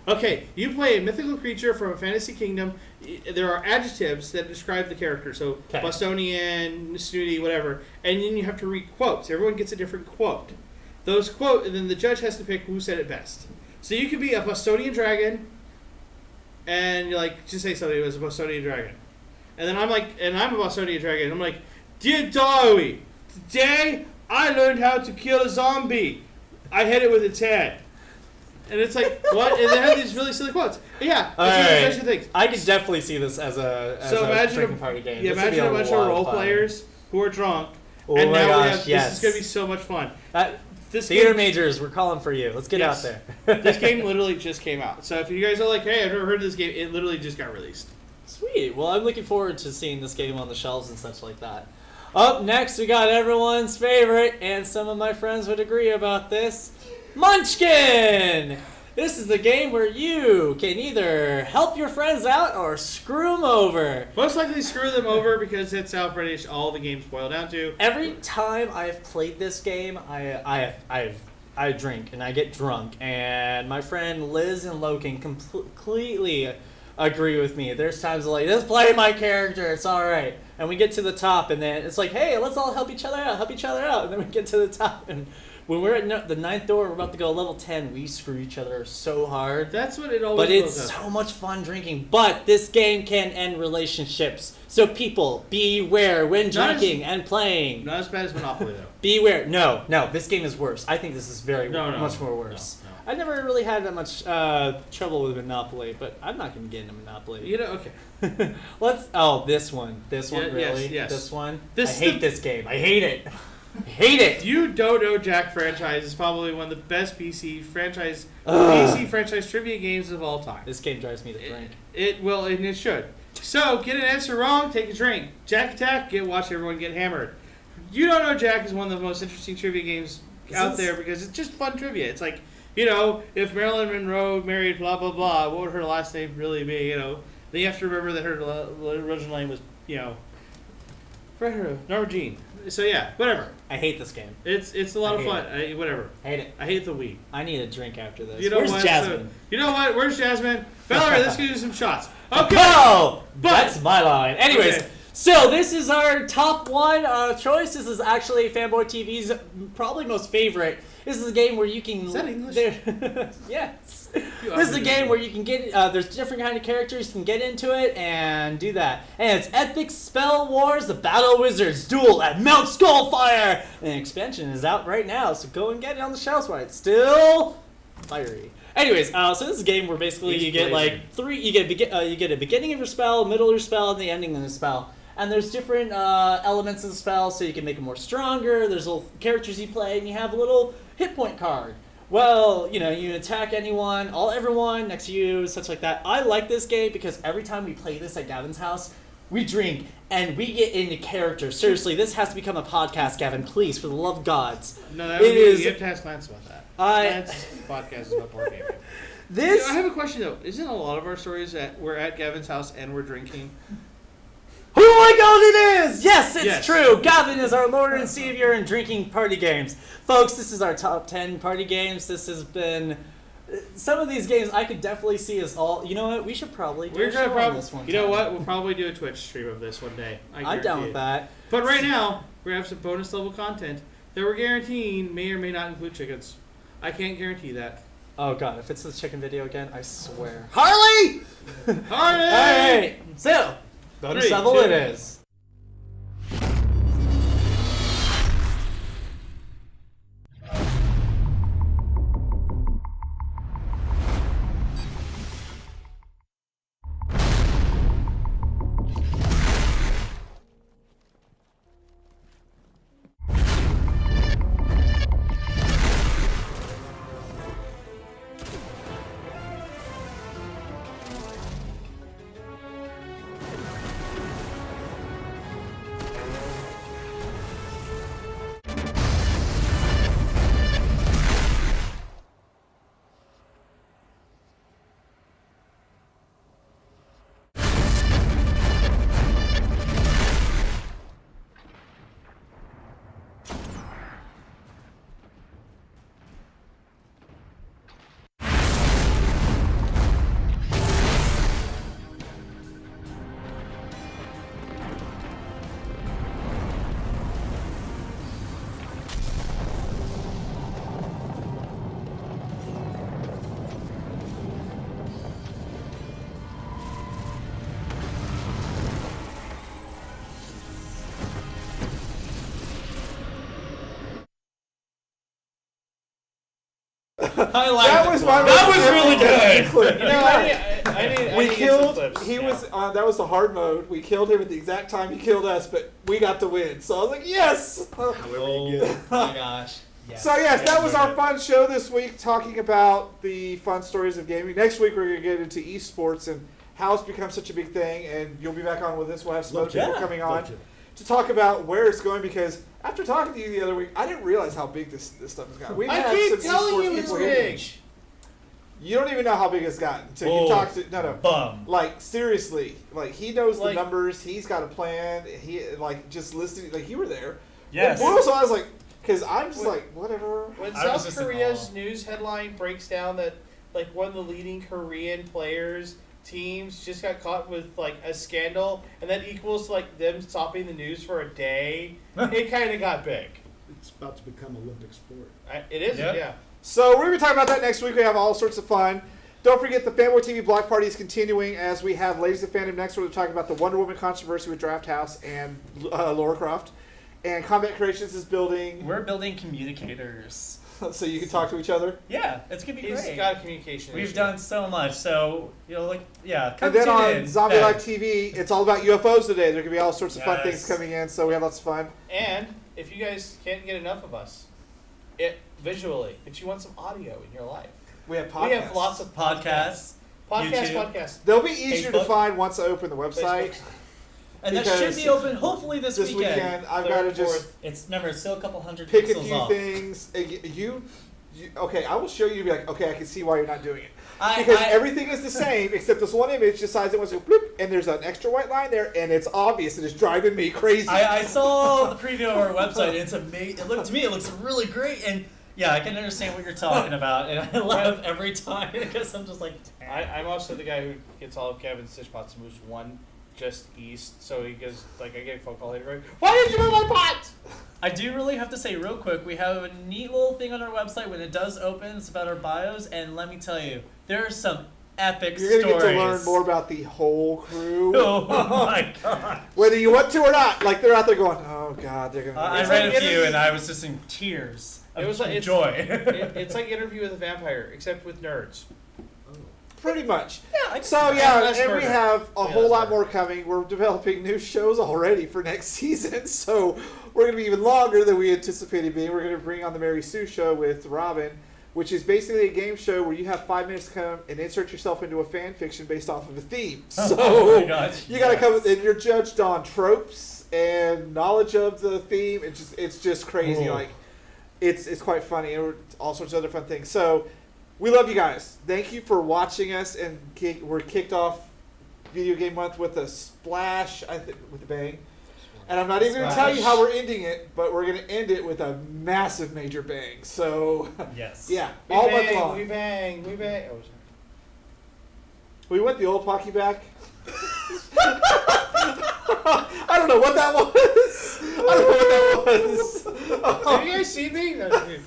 Okay, you play a mythical creature from a fantasy kingdom. There are adjectives that describe the character, so Okay. Bostonian, snooty, whatever, and then you have to read quotes. Everyone gets a different quote. And then the judge has to pick who said it best. So you could be a Bostonian dragon, and just say something. It was a Bostonian dragon, and then I'm a Bostonian dragon. And I'm like, "Dear Darby, today I learned how to kill a zombie. I hit it with its head." And it's like, what? And they have these really silly quotes. But yeah, that's what things. I could definitely see this as a drinking party game. Yeah, This would be imagine a bunch of lot role fun. players who are drunk, Oh and my now gosh, we have, yes. this is going to be so much fun. This Theater game, majors, we're calling for you. Let's get Yes. out there. this game literally just came out. So if you guys are like, hey, I've never heard of this game, it literally just got released. Sweet. Well, I'm looking forward to seeing this game on the shelves and such like that. Up next, we got everyone's favorite, and some of my friends would agree about this, Munchkin! This is the game where you can either help your friends out or screw them over. Most likely screw them over because that's how pretty much all the games boil down to. Every time I've played this game, I drink and I get drunk, and my friend Liz and Logan completely agree with me. There's times like, just play my character, it's all right. And we get to the top, and then it's like, hey, let's all help each other out. And then we get to the top, and when we're at the 9th door, we're about to go level 10. We screw each other so hard. That's what it always But it's boils down to. so much fun drinking. But this game can end relationships. So people, beware when Not as- drinking and playing. Not as bad as Monopoly, though. Beware. No, this game is worse. I think this is No. much more worse. No. I never really had that much trouble with Monopoly, but I'm not going to get into Monopoly. You know, okay. This one. This one, Yeah, really? yes. This one? This I is hate the- this game. I hate it. I hate it. You Don't Know Jack franchise is probably one of the best PC franchise trivia games of all time. This game drives me to drink. It will, and it should. So, get an answer wrong, take a drink. Jack Attack, watch everyone get hammered. You Don't Know Jack is one of the most interesting trivia games out there because it's just fun trivia. It's like, if Marilyn Monroe married blah, blah, blah, what would her last name really be, Then you have to remember that her original name was, Norma Jean. So, yeah, whatever. I hate this game. It's a lot I of hate fun. Whatever. Hate it. I hate the Wii. I need a drink after this. You know Where's what? Jasmine? You know what? Where's Jasmine? Valerie, let's go do some shots. Okay. Oh, But- that's my line. Anyways, Okay. so this is our top one choice. This is actually Fanboy TV's probably most favorite. This is a game where you can. Is that English? Yes. You This is a obviously game do. where you can get. There's different kind of characters. You can get into it and do that. And it's Epic Spell Wars: The Battle Wizards Duel at Mount Skullfire. And the expansion is out right now, so go and get it on the shelves while it's still fiery. Anyways, so this is a game where basically He's you get blazing. like three. You get a beginning of your spell, middle of your spell, and the ending of the spell. And there's different elements of the spell, so you can make it more stronger. There's little characters you play, and you have a little hit point card. Well, you attack everyone next to you, such like that. I like this game because every time we play this at Gavin's house, we drink and we get into character. Seriously, this has to become a podcast, Gavin. Please, for the love of gods. No, that It would be, is- you have to ask Lance about that. Lance's podcast is about board gaming. This I have a question though. Isn't a lot of our stories that we're at Gavin's house and we're drinking? Oh my god, it is! Yes, it's Yes. true! Gavin is our Lord and Savior in drinking party games. Folks, this is our top 10 party games. This has been... Some of these games I could definitely see as all... You know what? We should probably do We're a gonna show on probably. this one You know time. what? We'll probably do a Twitch stream of this one day. I'm guarantee down with it. that. But right now, we're gonna have some bonus level content that we're guaranteeing may or may not include chickens. I can't guarantee that. Oh god, if it's the chicken video again, I swear. Harley! Harley! Alright, so, bonus 3, level 2. it is. I like That was my That was really good. You know, I need, We killed clips. He yeah. was on. That was the hard mode. We killed him at the exact time he killed us, but we got the win. So I was like, yes. However Oh you get it. my gosh. Yes. So yes, that was our Yeah. fun show this week, talking about the fun stories of gaming. Next week we're going to get into esports and how it's become such a big thing, and you'll be back on with us. We'll have some Love other people to. coming on Love to talk about where it's going, because after talking to you the other week, I didn't realize how big this stuff has gotten. We've I had keep some telling esports you it's people here. big. You don't even know how big it's gotten until you Whoa. talk to no. Bum. Like seriously, like he knows Like- the numbers. He's got a plan. He like just listening. Like you were there. Yes. Well, so I was like, because I'm just When- like whatever. When I was South just in Korea's awe. news headline breaks down that like one of the leading Korean players teams just got caught with like a scandal, and that equals to like them stopping the news for a day, it kind of got big. It's about to become Olympic sport. It is, Yep. yeah. So we're gonna be talking about that next week. We have all sorts of fun. Don't forget the Fanboy TV Block Party is continuing as we have Ladies of Fandom next. We're talking about the Wonder Woman controversy with Draft House and Laura Croft, and Combat Creations is building We're building communicators. so you can talk to each other. Yeah, it's gonna be He's great. got a communication We've issue. done so much, so come And then tune on in. Zombie Yeah. Life TV, it's all about UFOs today. There could be all sorts of fun things Yes. coming in, so we have lots of fun. And if you guys can't get enough of us, visually, but you want some audio in your life, We have podcasts. we have lots of Podcasts. YouTube. podcasts. They'll be easier to Facebook. find once I open the website. Facebook. And that Because should be open hopefully this This weekend, I've got to just It's remember, it's still a couple hundred pick a pixels few off. things. Okay, I will show you. Be like, okay, I can see why you're not doing it. I- Because I- everything is the same except this one image decides it wants to bloop, and there's an extra white line there, and it's obvious, and it's driving me crazy. I saw the preview of our website. And it's amazing. It looks really great, and yeah, I can understand what you're talking about, and I laugh every time because I'm just like, I'm also the guy who gets all of Kevin's fish pots and moves one just east. So he goes like, I get a phone call later. Going, why did you move my pot? I do really have to say real quick, we have a neat little thing on our website when it does open. It's about our bios, and let me tell you, there are some epic You're gonna stories. get to learn more about the whole crew, Oh my god! whether you want to or not. Like they're out there going, "Oh God, they're gonna." I It's read like a few, interview- and I was just in tears of It was like- it's- joy. It's like Interview with a Vampire, except with nerds. Pretty much. Yeah, I So And yeah, less and we murder. have a Yeah, whole less lot murder. more coming. We're developing new shows already for next season, so we're going to be even longer than we anticipated being. We're going to bring on the Mary Sue Show with Robin, which is basically a game show where you have 5 minutes to come and insert yourself into a fan fiction based off of a theme. So Oh my gosh, you got to yes. come, and you're judged on tropes and knowledge of the theme. It's just crazy. Cool. Like it's quite funny, and all sorts of other fun things. So. We love you guys. Thank you for watching us, and we're kicked off Video Game Month with a splash, I think, with a bang. And I'm not even going to tell you how we're ending it, but we're going to end it with a massive major bang. So, Yes. yeah, We all month bang, long. we bang, we bang. Oh, sorry. We went the old Pocky back. I don't know what that was. Have you guys seen me? No, dude.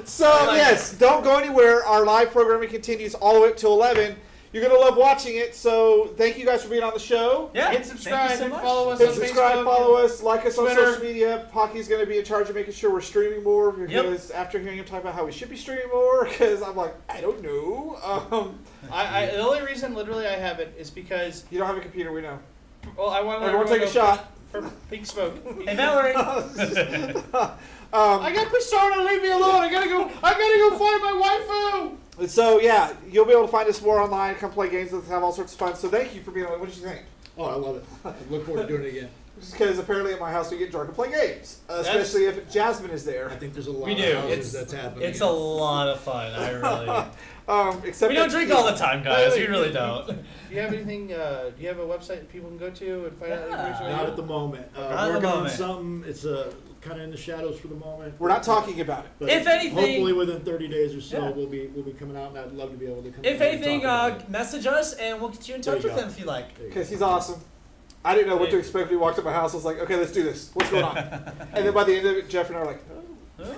So, yes, don't go anywhere. Our live programming continues all the way up till 11. You're going to love watching it, so thank you guys for being on the show. Yeah. Hit thank subscribe you so and much. follow us Hit on subscribe, Facebook. follow us, like us on Twitter. social media. Pocky's going to be in charge of making sure we're streaming more because after hearing him talk about how we should be streaming more, because I'm like, I don't know. The only reason literally I have it is because You don't have a computer, we know. well, I want to Everyone take a shot. for pink smoke. Hey Valerie. I got Persona, leave me alone. I gotta go find my waifu. So, yeah, you'll be able to find us more online, come play games with us, have all sorts of fun. So thank you for being on. What did you think? Oh, I love it. I look forward to doing it again. Because apparently at my house we get drunk and play games. Especially if Jasmine is there. I think there's a lot We of do. houses that's happening. It's a lot of fun. I really. Except We don't that- drink all the time, guys. We really don't. Do you have anything? Do you have a website that people can go to and find out Yeah. information? Not at the moment. Not at the Working on moment. something. It's kind of in the shadows for the moment. We're not talking about it. But If anything- hopefully within 30 days or so, Yeah. we'll be coming out, and I'd love to be able to come. If in and anything, talk about it. message us and we'll get you in touch There you with go. him if you like. There you Because go. he's awesome. I didn't know what to expect. We walked up my house. I was like, okay, let's do this. What's going on? And then by the end of it, Jeff and I were like,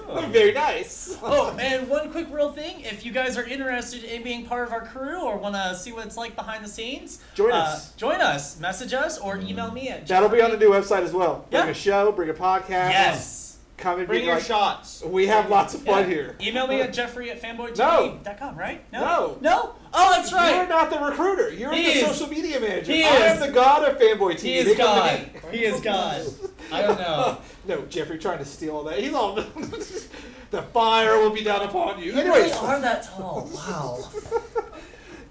oh, very nice. Oh, and one quick real thing. If you guys are interested in being part of our crew or want to see what it's like behind the scenes, Join us. Join us. Message us or email me at That'll be on the Jeffrey- new website as well. Bring Yeah. a show, bring a podcast. Yes. Come and Bring be your like, shots. we have lots of fun Yeah. here. Email me at jeffrey@fanboytv.com, right? No. No? Oh, that's You're right. not the recruiter. You're He the is. social media manager. He I am is. the god of fanboy TV. He is They come to God. me. He is God. I don't know. No, Jeffrey trying to steal all that. He's all the fire will be down upon you. You Anyways, really are that tall. Wow.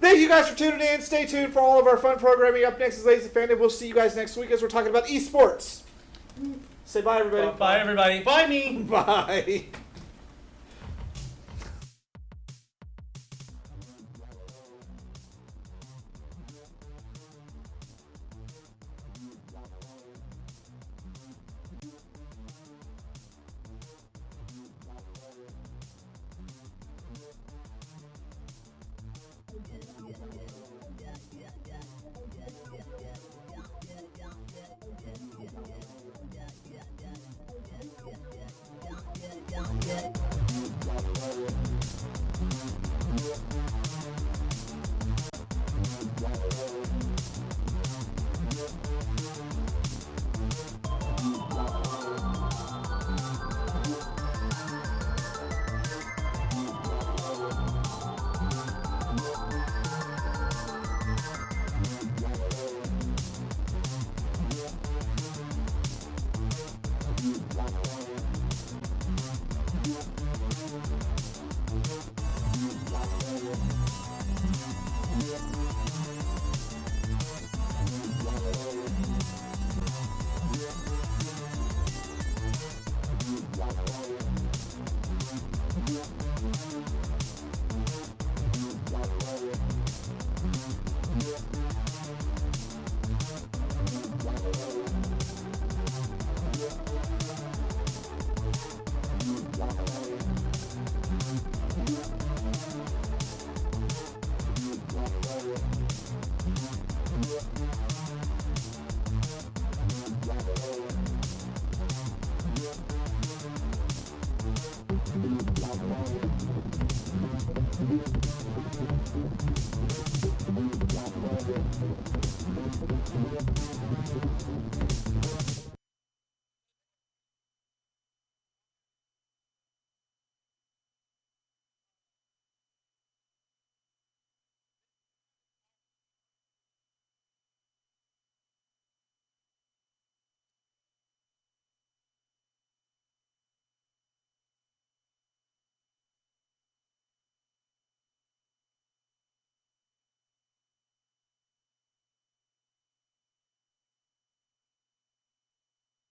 thank you guys for tuning in. Stay tuned for all of our fun programming. Up next is Ladies and Fandom. We'll see you guys next week as we're talking about esports. Say bye, everybody. Bye, everybody. Bye, me. Bye.